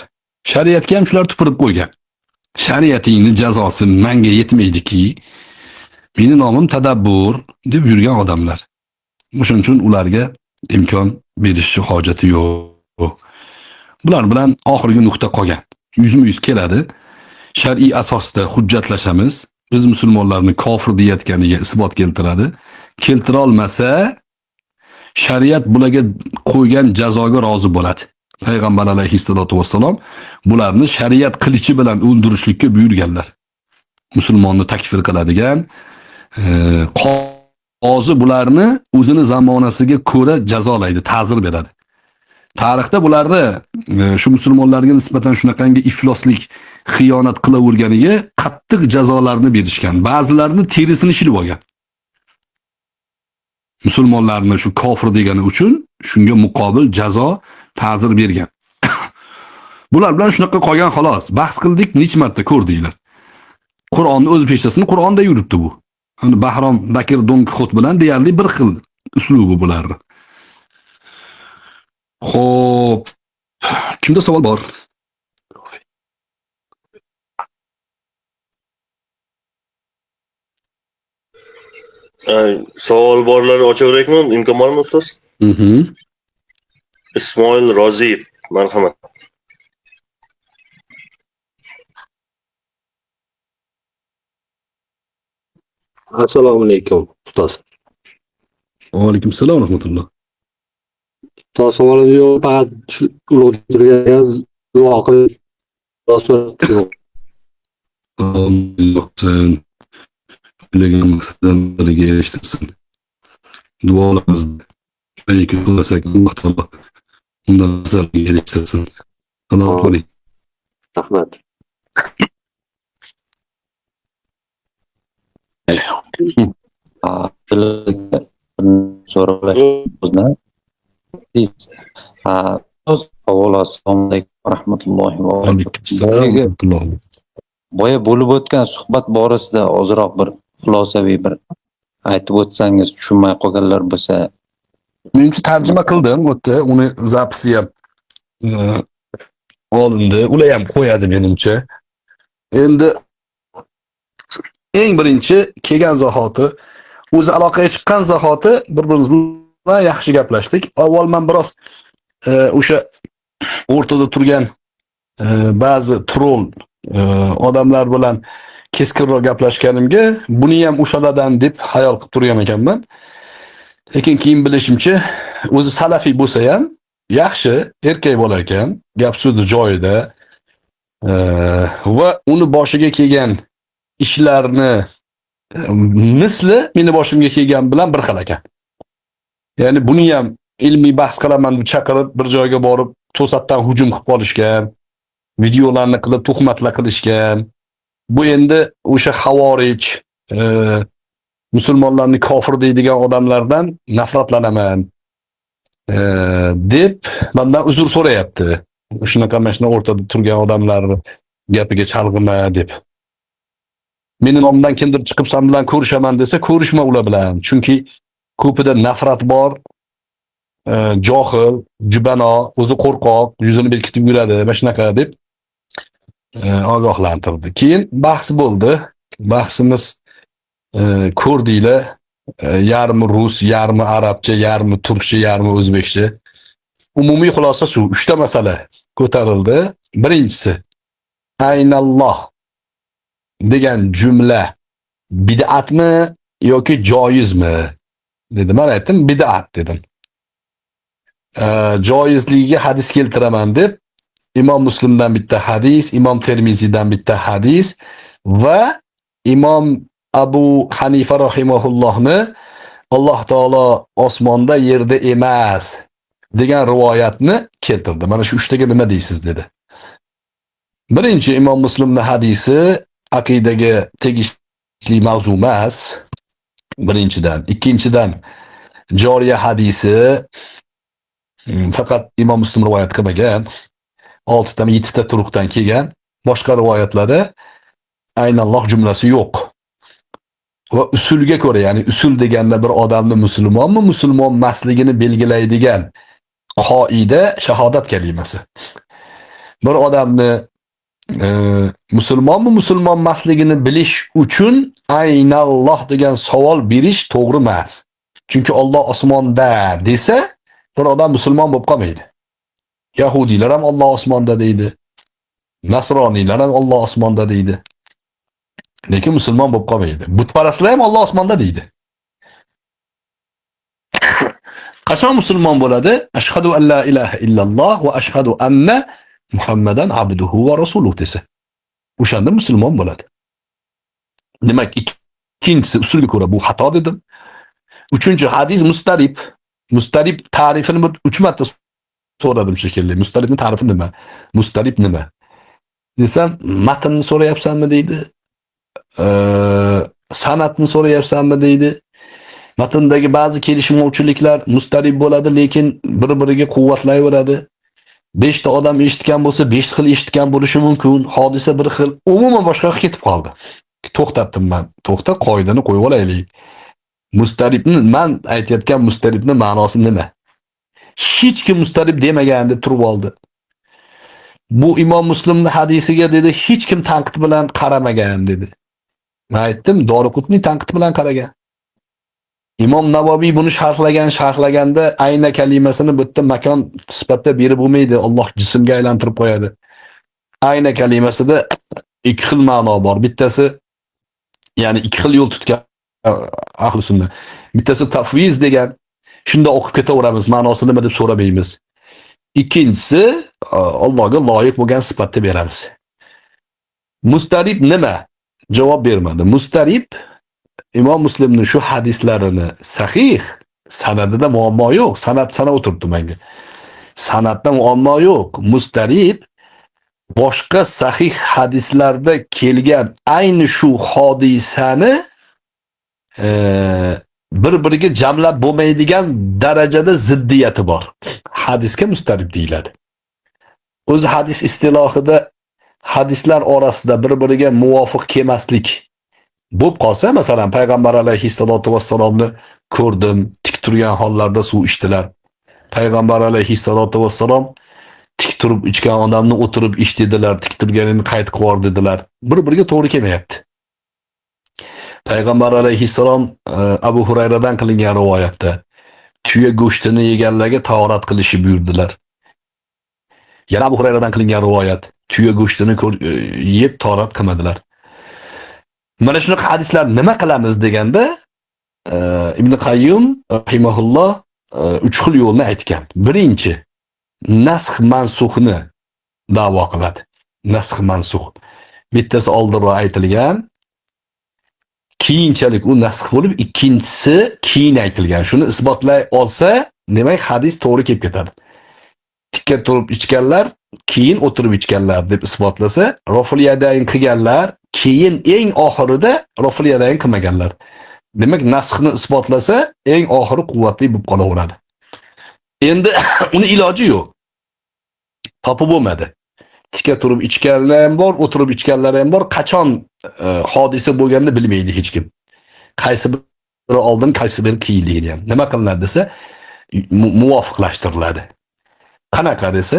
Shariatga ham shular tupurib qo'ygan. Shariatingni jazosi menga yetmaydiki, meni nomim tadabbur deb yurgan odamlar. O'shaning uchun ularga imkon berishni hojati yo'q. Bular bilan oxirgi nuqta qolgan. Yuzma-yuz keladi. Shar'iy asosda hujjatlashamiz. Biz musulmonlarni kofir deyotganiga isbot keltiradi. Keltira olmasa, shariat bularga qo'ygan jazoga rozi bo'ladi. Payg'ambar alayhissalatu vassalom bularni shariat qilichi bilan o'ldirishlikka buyurganlar. Musulmonni takfir qiladigan qozi bularni o'zini zamonasiga ko'ra jazolaydi, ta'zir beradi. Tarixda bularni shu musulmonlarga nisbatan shunaqangi ifloslik, xiyonat qilaverganiga qattiq jazolarni berishgan. Ba'zilarini terisini shilib olgan. Musulmonlarni shu kofir degani uchun shunga muqobil jazo, ta'zir bergan. Bular bilan shunaqa qolgan xolos. Bahs qildik, necha marta ko'rdinglar. Qur'onni o'z peshtasini Qur'onda yuribdi bu. Hani Bahrom Bakir Don Kixot bilan deyarli bir xil uslubi bular. Xo'p, kimda savol bor? Savol borlar ochaverakmi? Imkon bormi ustoz? Ismoil Roziyev, marhamat. Assalomu alaykum ustoz. Va alaykum assalom va rahmatulloh. Ustoz, savolim yo'q, faqat shu ulug' turgan duo qilib so'rab Allohdan bilagan maqsadlarga erishtirsin. Duolarimiz balki qilasak Alloh taolo undan nazarga erishtirsin. Salomat bo'ling. rahmat. So'rashimizni avvalo assalomu alaykum va rahmatullohi va Alaykum assalom va rahmatulloh. boya bo'lib o'tgan suhbat borasida ozroq bir xulosaviy bir aytib o'tsangiz, tushunmay qolganlar bo'lsa. Menimcha tarjima qildim, o'tda uni zapisi ham olindi, ular ham qo'yadi menimcha. Endi eng birinchi kelgan zahoti, o'zi aloqaga chiqqan zahoti bir-birimiz bilan yaxshi gaplashdik. Avval men biroz o'sha o'rtada turgan ba'zi troll odamlar bilan keskinroq gaplashganimga, buni ham o'shalardan deb xayol qilib turgan ekanman. Lekin keyin bilishimcha, o'zi salafiy bo'lsa ham yaxshi erkak bo'lar ekan, gap so'zi joyida va uni boshiga kelgan ishlarni misli meni boshimga kelgan bilan bir xil ekan. Ya'ni buni ham ilmiy bahs qilaman deb chaqirib bir joyga borib to'satdan hujum qilib qolishgan, videolarni qilib tuhmatlar qilishgan. Bu endi o'sha xavorij, musulmonlarni kofir deydigan odamlardan nafratlanaman deb mendan uzr so'rayapti. Shunaqa mashina o'rtada turgan odamlar gapiga chalg'ima deb. Meni nomimdan kimdir chiqib sen bilan ko'rishaman desa, ko'rishma ular bilan. Chunki ko'pida nafrat bor, johil, jubano, o'zi qo'rqoq, yuzini berkitib yuradi, mana shunaqa deb ogohlantirdi. Keyin bahs bo'ldi. Bahsimiz ko'rdinglar, yarmi rus, yarmi arabcha, yarmi turkcha, yarmi o'zbekcha. Umumiy xulosa shu 3 ta masala ko'tarildi. Birinchisi, aynalloh degan jumla bid'atmi yoki joizmi dedim. Men aytdim bid'at dedim. Joizligiga hadis keltiraman deb Imom Muslimdan bitta hadis, Imom Termiziydan bitta hadis va Imom Abu Hanifa rahimahullohni Alloh taolo osmonda yerda emas degan rivoyatni keltirdi. Mana shu 3 taga nima deysiz dedi. Birinchi Imom Muslimning hadisi aqidaga tegishli mavzu emas. Birinchidan, ikkinchidan joriya hadisi faqat Imom Muslim rivoyat qilmagan. 6 ta 7 ta turuqdan kelgan. Boshqa rivoyatlarda aynalloh jumlasi yo'q. Va usulga ko'ra, ya'ni usul deganda bir odamni musulmonmi, musulmon emasligini belgilaydigan qoida shahodat kalimasi. Bir odamni musulmonmi, musulmon emasligini bilish uchun aynalloh degan savol berish to'g'ri emas. Chunki Alloh osmonda desa, bir odam musulmon bo'lib qolmaydi. Yahudiylar ham Alloh osmonda deydi. Nasroniylar ham Alloh osmonda deydi. Lekin musulmon bo'lib qolmaydi. Butparastlar ham Alloh osmonda deydi. Qachon musulmon bo'ladi? Ashhadu an la ilaha illalloh va ashhadu anna Muhammadan abduhu va rasuluhu desa. O'shanda musulmon bo'ladi. Demak, ikkinchisi usulga ko'ra bu xato dedim. Uchinchi hadis mustarib. Mustarib ta'rifini 3 marta so'radim shekilli. Mustaribning ta'rifi nima? Mustarib nima? Desam, matnni so'rayapsanmi deydi. Sanatni so'rayapsanmi deydi. Matndagi ba'zi kelishmovchiliklar mustarib bo'ladi, lekin bir-biriga quvvatlayveradi. 5 ta odam eshitgan bo'lsa, 5 xil eshitgan bo'lishi mumkin. Hodisa bir xil, umuman boshqa ketib qoldi. To'xtatdim men. To'xta, qoidani qo'yib olaylik. Mustaribni, men aytayotgan mustaribning ma'nosi nima? Hech kim mustarib demagan deb turib oldi. Bu Imom Muslimning hadisiga dedi, hech kim tanqid bilan qaramagan dedi. Men aytdim, Doriqutni tanqid bilan qaragan. Imom Navoiy buni sharhlaganda ayna kalimasini bu yerda makon sifatida berib bo'lmaydi. Alloh jismga aylantirib qo'yadi. Ayna kalimasida ikki xil ma'no bor. Bittasi, ya'ni ikki xil yo'l tutgan ahli sunna. Bittasi tafviz degan, shunda o'qib ketaveramiz, ma'nosi nima deb so'ramaymiz. Ikkinchisi, Allohga loyiq bo'lgan sifatda beramiz. Mustarib nima? Javob bermadi. Mustarib Imom Muslimning shu hadislarini sahih, sanadida muammo yo'q. Sana o'tiribdi menga. Sanatda muammo yo'q. Mustarib boshqa sahih hadislarda kelgan ayni shu hodisani bir-biriga jamlab bo'lmaydigan darajada ziddiyati bor. Hadisga mustarib deyiladi. O'zi hadis istilohida hadislar orasida bir-biriga muvofiq kelmaslik bo'lib qolsa, masalan, payg'ambar alayhissalatu vassalomni ko'rdim, tik turgan hollarda suv ichdilar. Payg'ambar alayhissalatu vassalom tik turib ichgan odamni o'tirib ichdilar, tik turganini qayt qilib dedilar. Bir-biriga to'g'ri kelmayapti. Payg'ambar alayhissalom Abu Hurayradan qilingan rivoyatda tuya go'shtini yeganlarga tahorat qilishni buyurdilar. Yana Abu Hurayradan qilingan rivoyat tuya go'shtini yeb tahorat qilmadilar. Mana shunaqa hadislar nima qilamiz deganda Ibn Qayyim rahimahulloh 3 xil yo'lni aytgan. Birinchi, nasx mansuxni da'vo qiladi. Nasx mansux. Bittasi oldinroq aytilgan, keyinchalik u nasx bo'lib, ikkinchisi keyin aytilgan. Shuni isbotlay olsa, demak hadis to'g'ri kelib ketadi. Tikka turib ichganlar, keyin o'tirib ichganlar deb isbotlasa, roful yadayn qilganlar, keyin eng oxirida roful yadayn qilmaganlar. Demak, nasxni isbotlasa, eng oxiri quvvatli bo'lib qolaveradi. Endi uni iloji yo'q. Topib bo'lmadi. Tikka turib ichganlar ham bor, o'tirib ichganlar ham bor. Qachon hodisa bo'lganini bilmaydi hech kim. Qaysi biri oldin, qaysi biri keyinligini ham. Nima qilinadi desa, muvofiqlashtiriladi. Qanaqa desa,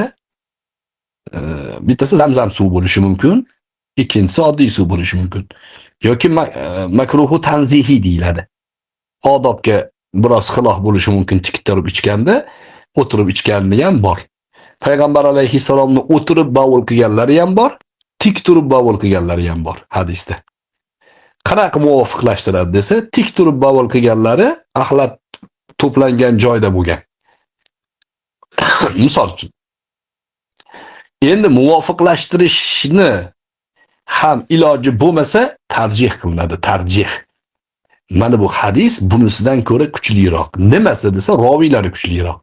bittasi zamzam suv bo'lishi mumkin, ikkinchisi oddiy suv bo'lishi mumkin. Yoki makruhu tanzihi deyiladi. Odobga biroz xilof bo'lishi mumkin tik turib ichganda, o'tirib ichganda ham bor. Payg'ambar alayhissalomni o'tirib bavul qilganlari ham bor, tik turib bavul qilganlari ham bor hadisda. Qanaqa muvofiqlashtiradi desa, tik turib bavul qilganlari axlat to'plangan joyda bo'lgan. Misol uchun. Endi muvofiqlashtirishni ham iloji bo'lmasa, tarjih qilinadi, tarjih. Mana bu hadis bunisidan ko'ra kuchliroq. Nimasi desa, roviylari kuchliroq.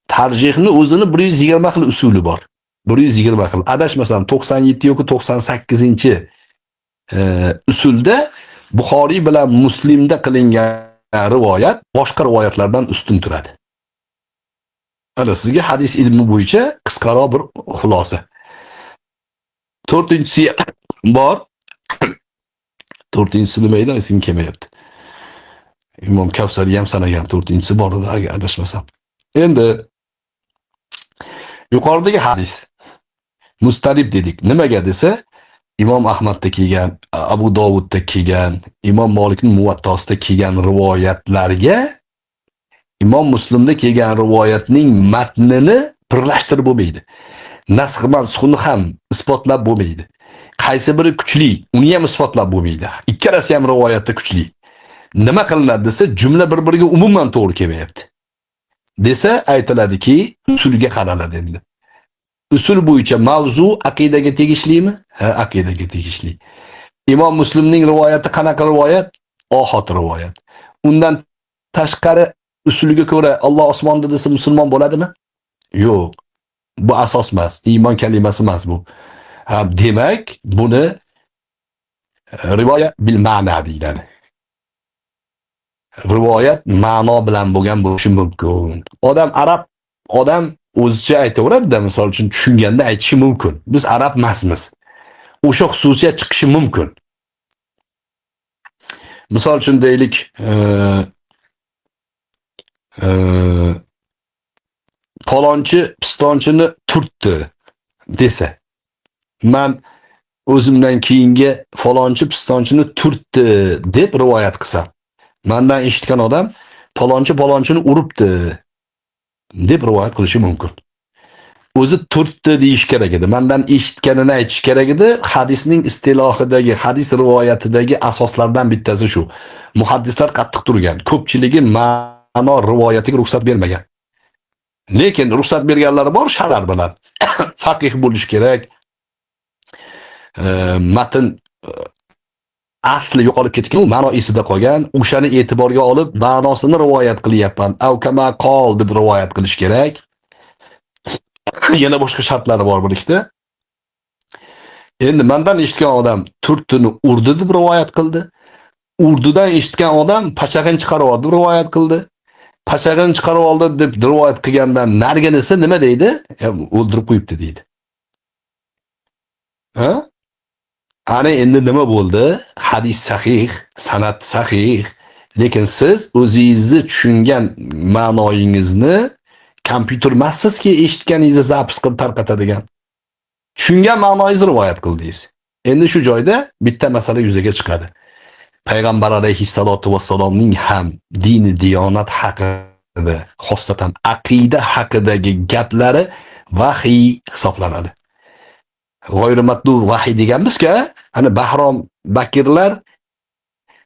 Tarjihni o'zini 120 xil usuli bor. 120 xil. Adashmasam 97 yoki 98-chi usulda Buxoriy bilan Muslimda qilingan rivoyat boshqa rivoyatlardan ustun turadi. Ana sizga hadis ilmi bo'yicha qisqaroq bir xulosa. 4-inchisi bor. To'rtinchisi nima edi? Esim kelmayapti. Imom Kavsarni ham sanagan, to'rtinchisi bor edi, agar adashmasam. Endi yuqoridagi hadis mustarib dedik. Nimaga desa, Imom Ahmadda kelgan, Abu Dovudda kelgan, Imom Malikning Muvattosida kelgan rivoyatlarga Imom Muslimda kelgan rivoyatning matnini birlashtirib bo'lmaydi. Nasx mansxuni ham isbotlab bo'lmaydi. Qaysi biri kuchli, uni ham isbotlab bo'lmaydi. Ikkalasi ham rivoyatda kuchli. Nima qilinadi desa, jumla bir-biriga umuman to'g'ri kelmayapti. Desa aytiladiki, usulga qaraladi endi. Usul bo'yicha mavzu aqidaga tegishlimi? Ha, aqidaga tegishli. Imom Muslimning rivoyati qanaqa rivoyat? Ohod rivoyat. Undan tashqari usuliga ko'ra Alloh osmonda desa musulmon bo'ladimi? Yo'q. Bu asos emas, iymon kalimasi emas bu. Ha, demak, buni rivoyat bil ma'na deyiladi. Rivoyat ma'no bilan bo'lgan bo'lishi mumkin. Odam o'zicha aytaveradi-da, misol uchun tushunganda aytishi mumkin. Biz arab emasmiz. O'sha xususiyat chiqishi mumkin. Misol uchun deylik, palonchi pistonchini turtdi desa, men o'zimdan keyingi falonchi pistonchini turtdi deb rivoyat qilsam, mendan eshitgan odam palonchini uribdi deb rivoyat qilishi mumkin. O'zi turtdi deyish kerak edi. Mendan eshitganini aytish kerak edi. Hadisning istilohidagi, hadis rivoyatidagi asoslardan bittasi shu. Muhaddislar qattiq turgan. Ko'pchiligi ma'no rivoyatiga ruxsat bermagan. Lekin ruxsat berganlari bor sharar bilan. Faqih bo'lish kerak. Matn asli yo'qolib ketgan, u ma'no esida qolgan, o'shani e'tiborga olib ma'nosini rivoyat qilyapman. Aw kama qol deb rivoyat qilish kerak. Yana boshqa shartlari bor bir ikkita. Endi mendan eshitgan odam turtini urdi deb rivoyat qildi. Urdidan eshitgan odam pachag'in chiqarib oldi deb rivoyat qildi. Pachag'in chiqarib oldi deb rivoyat qilgandan narginisi nima deydi? O'ldirib qo'yibdi deydi. Ha? Ana endi nima bo'ldi? Hadis sahih, sanad sahih, lekin siz o'zingizni tushungan ma'noyingizni kompyuter emassizki eshitganingizni zapis qilib tarqatadigan. Tushungan ma'noyingizni rivoyat qildingiz. Endi shu joyda bitta masala yuzaga chiqadi. Payg'ambar alayhissalatu vassalomning ham dini diyonat haqida, xosatan aqida haqidagi gaplari vahiy hisoblanadi. G'oyri matlu vahiy deganmizki, ana Bahrom Bakirlar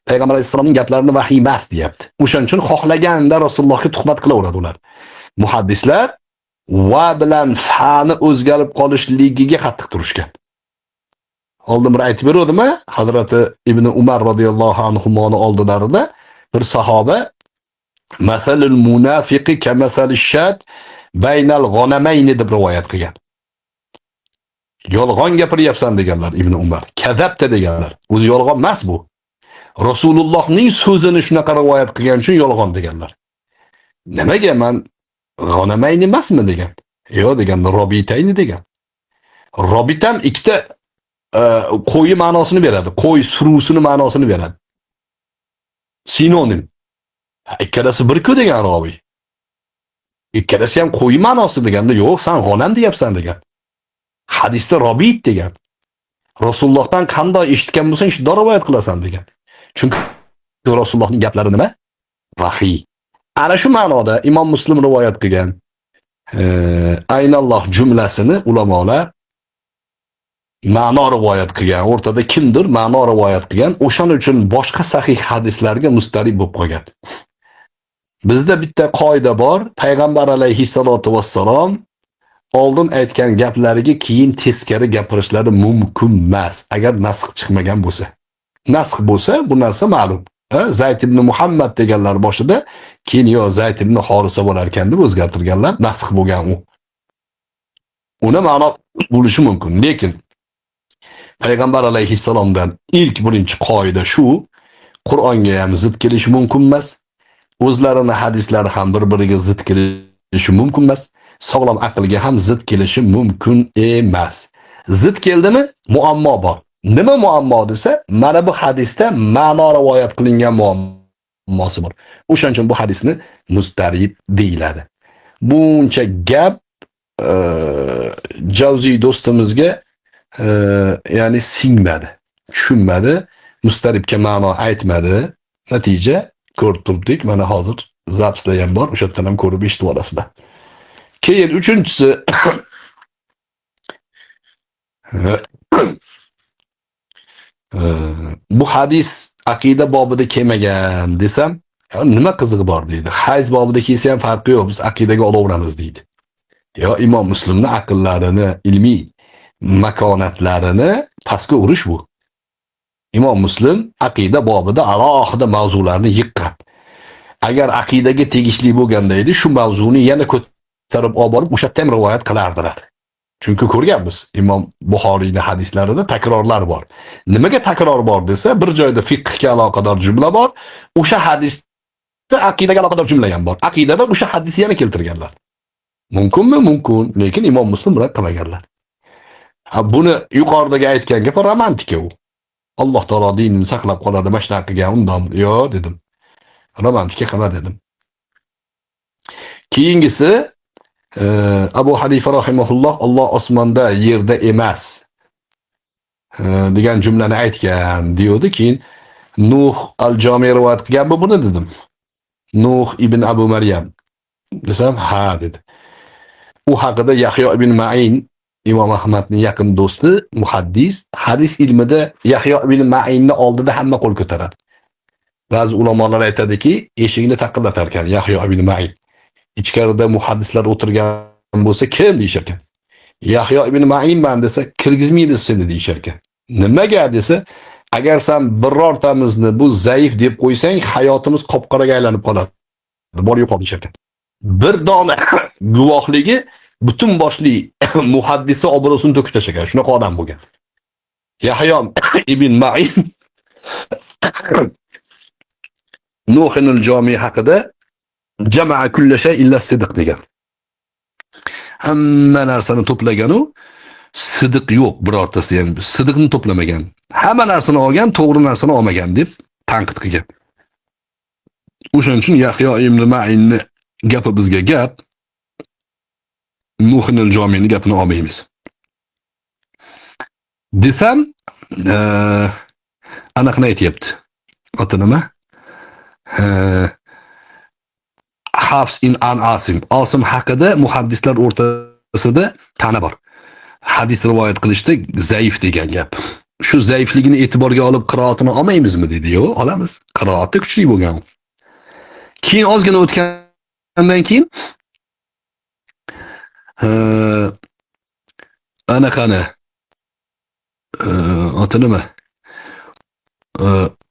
Payg'ambar alayhissalomning gaplarini vahiy emas deyapti. O'shaning uchun xohlaganda Rasulullohga tuhmat qilaveradi ular. Muhaddislar va bilan fa'ni o'zgarib qolishligiga qattiq turishgan. Oldin bir aytib berodimi? Hazrati Ibn Umar radhiyallohu anhumoni oldilarida bir sahoba masalul munafiqi kamasalish shat baynal g'anamayni deb rivoyat qilgan. Yolg'on gapiryapsan deganlar Ibn Umar. Kazabta deganlar. O'zi yolg'on emas bu. Rasulullohning so'zini shunaqa rivoyat qilgan uchun yolg'on deganlar. Nimaga men g'anamayni emasmi degan? Yo'q degan, robitayni degan. Robitam ikkita qo'yi ma'nosini beradi. Qo'y surusini ma'nosini beradi. Sinonim. Ikkalasi bir-ku degan robiy. Ikkalasi ham qo'y ma'nosi deganda, yo'q, sen g'anam deyapsan degan. Hadisda robit degan. Rasulullohdan qanday eshitgan bo'lsang, shunday rivoyat qilasan degan. Chunki Rasulullohning gaplari nima? Vahiy. Ana shu ma'noda Imom Muslim rivoyat qilgan Aynalloh jumlasini ulamolar ma'no rivoyat qilgan, o'rtada kimdir ma'no rivoyat qilgan, o'shaning uchun boshqa sahih hadislarga mustarib bo'lib qolgan. Bizda bitta qoida bor, Payg'ambar alayhissalatu vassalom oldin aytgan gaplariga keyin teskari gapirishlari mumkin emas, agar nasx chiqmagan bo'lsa. Nasx bo'lsa, bu narsa ma'lum. Zayd ibn Muhammad deganlar boshida, keyin yo Zayd ibn Horisa bo'lar ekan deb o'zgartirganlar, nasx bo'lgan u. Uni ma'no bo'lishi mumkin, lekin Payg'ambar alayhissalomdan ilk birinchi qoida shu, Qur'onga ham zid kelishi mumkin emas, o'zlarining hadislari ham bir-biriga zid kelishi mumkin emas, sog'lom aqlga ham zid kelishi mumkin emas. Zid keldimi, muammo bor. Nima muammo desa, mana bu hadisda ma'no rivoyat qilingan muammosi bor. O'shaning uchun bu hadisni mustarib deyiladi. Buncha gap Javziy do'stimizga ya'ni singmadi, tushunmadi, mustaribga ma'no aytmadi. Natija ko'rib turdik, mana hozir zapslar ham bor, o'sha yerdan ham ko'rib eshitib olasizlar. Keyin uchinchisi bu hadis aqida bobida kelmagan desam, nima qizig'i bor deydi. Hayz bobida kelsa ham farqi yo'q, biz aqidaga olaveramiz deydi. Yo Imom Muslimni aqllarini, ilmiy makonatlarini pastga urish bu. Imom Muslim aqida bobida alohida mavzularni yiqqan. Agar aqidaga tegishli bo'lganda edi, shu mavzuni yana ko'tarib olib borib o'sha ham rivoyat qilardilar. Chunki ko'rganmiz, Imom Buxoriyning hadislarida takrorlar bor. Nimaga takror bor desa, bir joyda fiqhga aloqador jumla bor, o'sha hadisda aqidaga aloqador jumla ham bor. Aqidada o'sha hadisni yana keltirganlar. Mumkinmi? Mumkin, lekin Imom Muslim buni qilmaganlar. Buni yuqoridagi aytgan gap romantika u. Alloh taolo dinini saqlab qoladi, mashna qilgan undan. Yo'q dedim. Romantika qilma dedim. Keyingisi Abu Hanifa rahimahulloh Alloh osmonda, yerda emas degan jumlani aytgan deydi. Keyin Nuh al-Jami rivoyat qilgan buni dedim. Nuh ibn Abu Maryam desam, ha dedi. U haqida Yahyo ibn Ma'in, Imom Ahmadning yaqin do'sti, muhaddis, hadis ilmida Yahyo ibn Ma'inni oldida hamma qo'l ko'taradi. Ba'zi ulamolar aytadiki, eshikni taqillatar ekan Yahyo ibn Ma'in. Ichkarida muhaddislar o'tirgan bo'lsa, kim deyishar ekan. Yahyo ibn Ma'inman desa, kirgizmaymiz seni deyishar ekan. Nimaga desa, agar sen birortamizni bu zaif deb qo'ysang, hayotimiz qop-qoraga aylanib qoladi. Bor yo'q deyishar ekan. Bir dona guvohligi butun boshli muhaddisi obro'sini to'kib tashlagan. Shunaqa odam bo'lgan. Yahyo ibn Ma'in Nuhul Jami haqida jamaa kulli shay illa sidq degan. Hamma narsani to'plagan u, sidq yo'q birortasi, ham sidqni to'plamagan. Hamma narsani olgan, to'g'ri narsani olmagan deb tanqid qilgan. O'shaning uchun Yahyo ibn Ma'inni gapi bizga gap, Nuhul Jamining gapini olmaymiz. Desam, aniqni aytyapti. Oti nima? Hafs in an Asim. Asim haqida muhaddislar o'rtasida ta'na bor. Hadis rivoyat qilishda zaif degan gap. Shu zaifligini e'tiborga olib qiroatini olmaymizmi dedi. Yo'q, olamiz. Qiroati kuchli bo'lgan. Keyin ozgina o'tgandan keyin anaqani oti nima?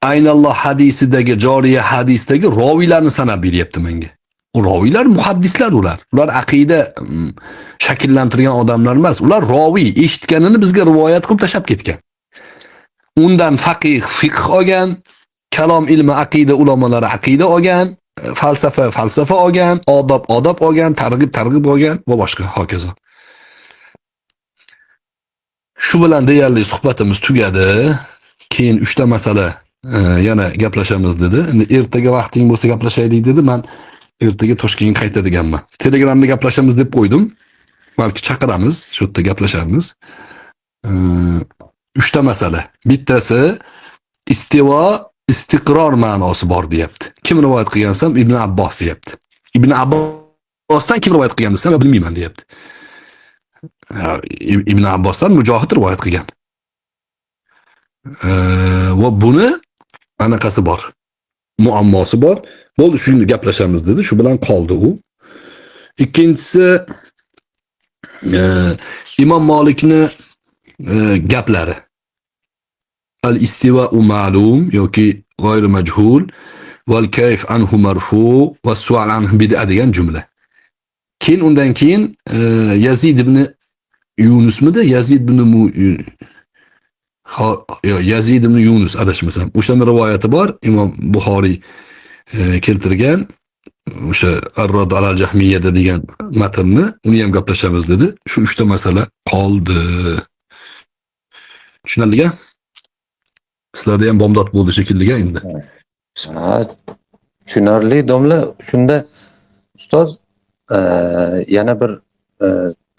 Aynalloh hadisidagi, joriya hadisdagi roviylarni sanab beryapti menga. U roviylar muhaddislar ular. Ular aqida shakllantirgan odamlar emas. Ular roviy, eshitganini bizga rivoyat qilib tashab ketgan. Undan faqih, fiqh olgan, kalom ilmi aqida ulamolari aqida olgan, falsafa olgan, odob olgan, targ'ib olgan va boshqa hokazo. Shu bilan deyarli suhbatimiz tugadi. Keyin 3 ta masala yana gaplashamiz dedi. Endi ertaga vaqting bo'lsa gaplashaylik dedi. Men ertaga Toshkentga qaytadiganman. Telegramda gaplashamiz deb qo'ydim. Balki chaqiramiz, shu yerda gaplashamiz. 3 ta masala. Bittasi istivo, istiqror ma'nosi bor deyapti. Kim rivoyat qilgansam Ibn Abbos deyapti. Ibn Abbosdan kim rivoyat qilgan desam bilmayman deyapti. Ibn Abbosdan Mujohid rivoyat qilgan. Va buni anaqasi bor. Muammosi bor. Bo'ldi, shuni gaplashamiz dedi. Shu bilan qoldi u. Ikkinchisi Imom Malikni gaplari. Al-istiva ma'lum yoki g'ayr majhul val kayf anhu marfu va su'al anhu bid'a degan jumla. Keyin undan keyin Yazid ibn Yunusmidi? Yazid ibn Yunus adashmasam. O'shaning rivoyati bor. Imom Buxoriy keltirgan. O'sha Ar-Rad al-Jahmiyada degan matnni uni ham gaplashamiz dedi. Shu 3 ta masala qoldi. Tushunarlimi? Sizlarda ham bomdod bo'ldi shekilli endi. Ha, tushunarli domla. Shunda ustoz yana bir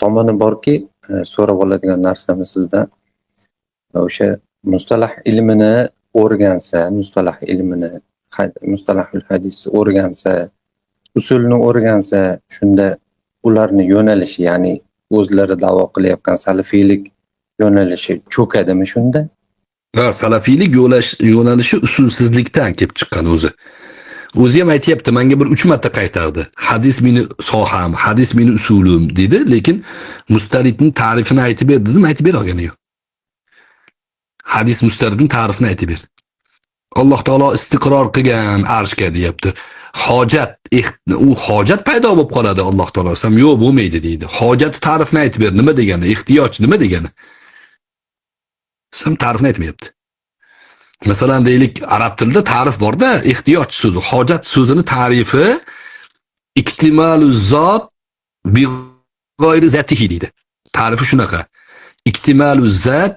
tomoni borki, so'rab oladigan narsamiz sizdan. O'sha mustalah ilmini o'rgansa, mustalah ilmini, mustalahul hadis o'rgansa, usulni o'rgansa, shunda ularni yo'nalishi, ya'ni o'zlari da'vo qilayotgan salafiylik yo'nalishi cho'kadimi shunda? Ha, salafiylik yo'nalishi usulsizlikdan kelib chiqqan o'zi. O'zi ham aytayapti, menga bir 3 marta qaytardi. Hadis meni soham, hadis meni usulim dedi, lekin mustaribning ta'rifini aytib ber dedim, aytib ber olgani yo'q. Hadis mustaribning ta'rifini aytib ber. Alloh taolo istiqror qilgan arshga deyapti. Hojat, u hojat paydo bo'lib qoladi Alloh taolo. Sam yo'q bo'lmaydi deydi. Hojat ta'rifini aytib ber, nima degani? Ehtiyoj nima degani? Sam ta'rifini aytmayapti. Masalan deylik, arab tilida ta'rif borda, ehtiyoj so'zi, hojat so'zini ta'rifi iktimaluz zot bi g'oyri zatihi deydi. Ta'rifi shunaqa. Iktimaluz zat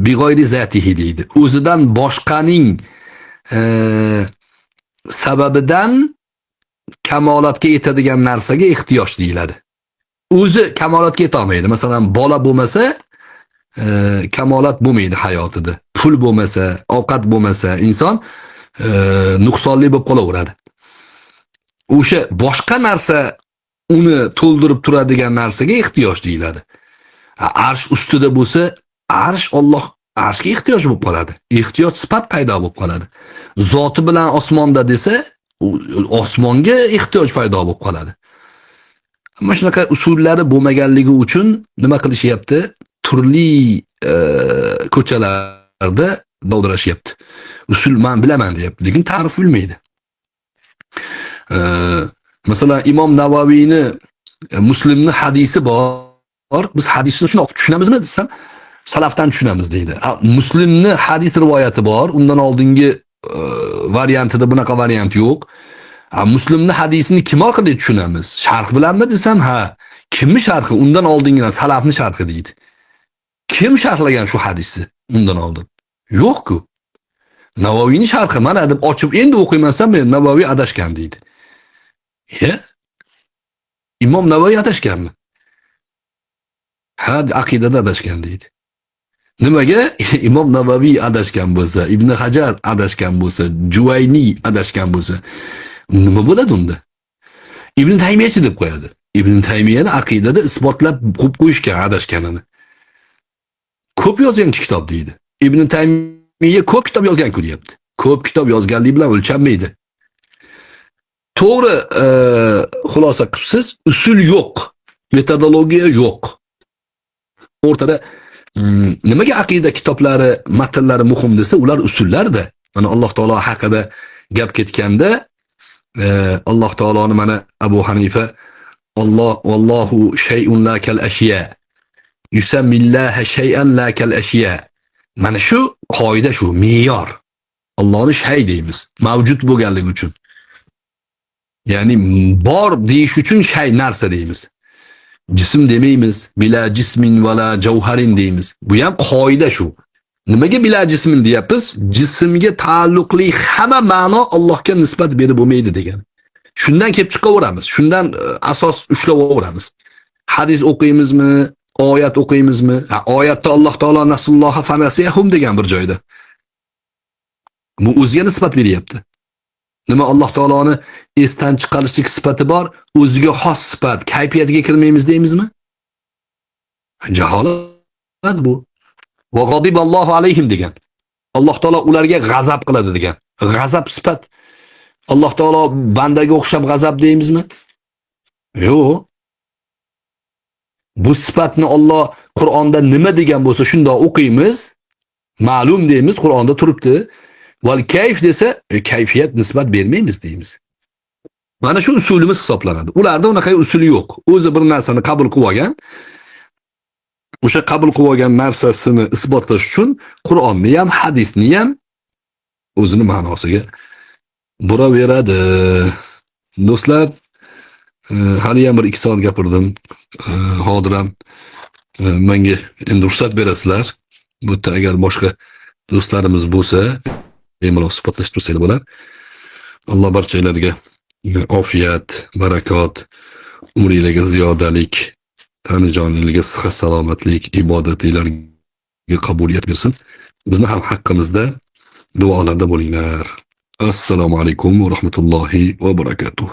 bi g'oyri zatihi deydi. O'zidan boshqaning sababidan kamolatga yetadigan narsaga ehtiyoj deyiladi. O'zi kamolatga yeta olmaydi. Masalan, bola bo'lmasa kamolat bo'lmaydi hayotida. Pul bo'lmasa, ovqat bo'lmasa, inson nuqsonli bo'lib qolaveradi. O'sha boshqa narsa uni to'ldirib turadigan narsaga ehtiyoj deyiladi. Arsh ustida bo'lsa, Alloh arshga ehtiyoj bo'lib qoladi. Ehtiyoj sifat paydo bo'lib qoladi. Zoti bilan osmonda desa, osmonga ehtiyoj paydo bo'lib qoladi. Mana shunaqa usullari bo'lmaganligi uchun nima qilishyapti? Turli ko'chalarda dovdirashyapti. Usul men bilaman deyapti, lekin ta'rif bilmaydi. Masalan, Imom Navaviyni Muslimni hadisi bor. Biz hadisni shuni tushunamizmi desam, salafdan tushunamiz deydi. Muslimni hadis rivoyati bor. Undan oldingi variantida bunaqa variant yo'q. Muslimni hadisini kim orqali tushunamiz? Sharh bilanmi desam, ha. Kimni sharhi? Undan oldingidan salafni sharhi deydi. Kim sharhlagan shu hadisni undan oldin? Yo'q-ku. Navaviyning sharhi mana deb ochib endi o'qiymasam, men Navaviy adashgan deydi. Imom Navaviy adashganmi? Ha, aqidada adashgan deydi. Nimaga? Imom Navaviy adashgan bo'lsa, Ibn Hajar adashgan bo'lsa, Juvayni adashgan bo'lsa, nima bo'ladi unda? Ibn Taymiyachi deb qo'yadi. Ibn Taymiyani aqidada isbotlab qo'yib qo'yishgan adashganini. Ko'p yozgan kitob deydi. Ibn Taymiya ko'p kitob yozgan-ku deyapti. Ko'p kitob yozganligi bilan o'lchanmaydi. To'g'ri, xulosa qilibsiz, usul yo'q, metodologiya yo'q. O'rtada nimaga aqida kitoblari, matnlari muhim desa, ular usullarda. Mana Alloh taolo haqida gap ketganda, Alloh taoloni mana Abu Hanifa Allohu shay'un la kal ashya. Yusammillaha shay'an la kal ashya. Mana shu qoida, shu me'yor. Allohni shay deymiz, mavjud bo'lganligi uchun. Ya'ni bor deyish uchun shay narsa deymiz. Jism demaymiz, bila jismin vala javharin deymiz. Bu ham qoida shu. Nimaga bila jismin deyapmiz? Jismga taalluqli hamma ma'no Allohga nisbat berib bo'lmaydi degan. Shundan kelib chiqaveramiz. Shundan asos ushlab olaveramiz. Hadis o'qiymizmi, oyat o'qiymizmi? Oyatda Alloh taolo nasulloha fanasiyahum degan bir joyda. Bu o'ziga nisbat beryapti. Nima Alloh taoloni esdan chiqarishlik sifati bor, o'ziga xos sifat, kayfiyatiga kirmaymiz deymizmi? Jaholat bu. Va g'adiballohu alayhim degan. Alloh taolo ularga g'azab qiladi degan. G'azab sifat. Alloh taolo bandaga o'xshab g'azab deymizmi? Yo'q. Bu sifatni Alloh Qur'onda nima degan bo'lsa, shunda o'qiymiz. Ma'lum deymiz, Qur'onda turibdi. Val kayf desa, kayfiyat nisbat bermaymiz deymiz. Mana shu usulimiz hisoblanadi. Ularda unaqa usuli yo'q. O'zi bir narsani qabul qilib olgan. O'sha qabul qilib olgan narsasini isbotlash uchun Qur'onni ham, hadisni ham o'zini ma'nosiga buraveradi. Do'stlar, hali ham bir 2 soat gapirdim. Hozir ham menga endi ruxsat berasizlar. Bu yerda agar boshqa do'stlarimiz bo'lsa, bemalol suhbatlashib tursangiz bo'lar. Alloh barchalarga ofiyat, barakot, umringlarga ziyodalik, tani joninglarga sihat salomatlik, ibodatinglarga qabuliyat bersin. Bizni ham haqqimizda duolarda bo'linglar. Assalomu alaykum va rahmatullohi va barakatuh.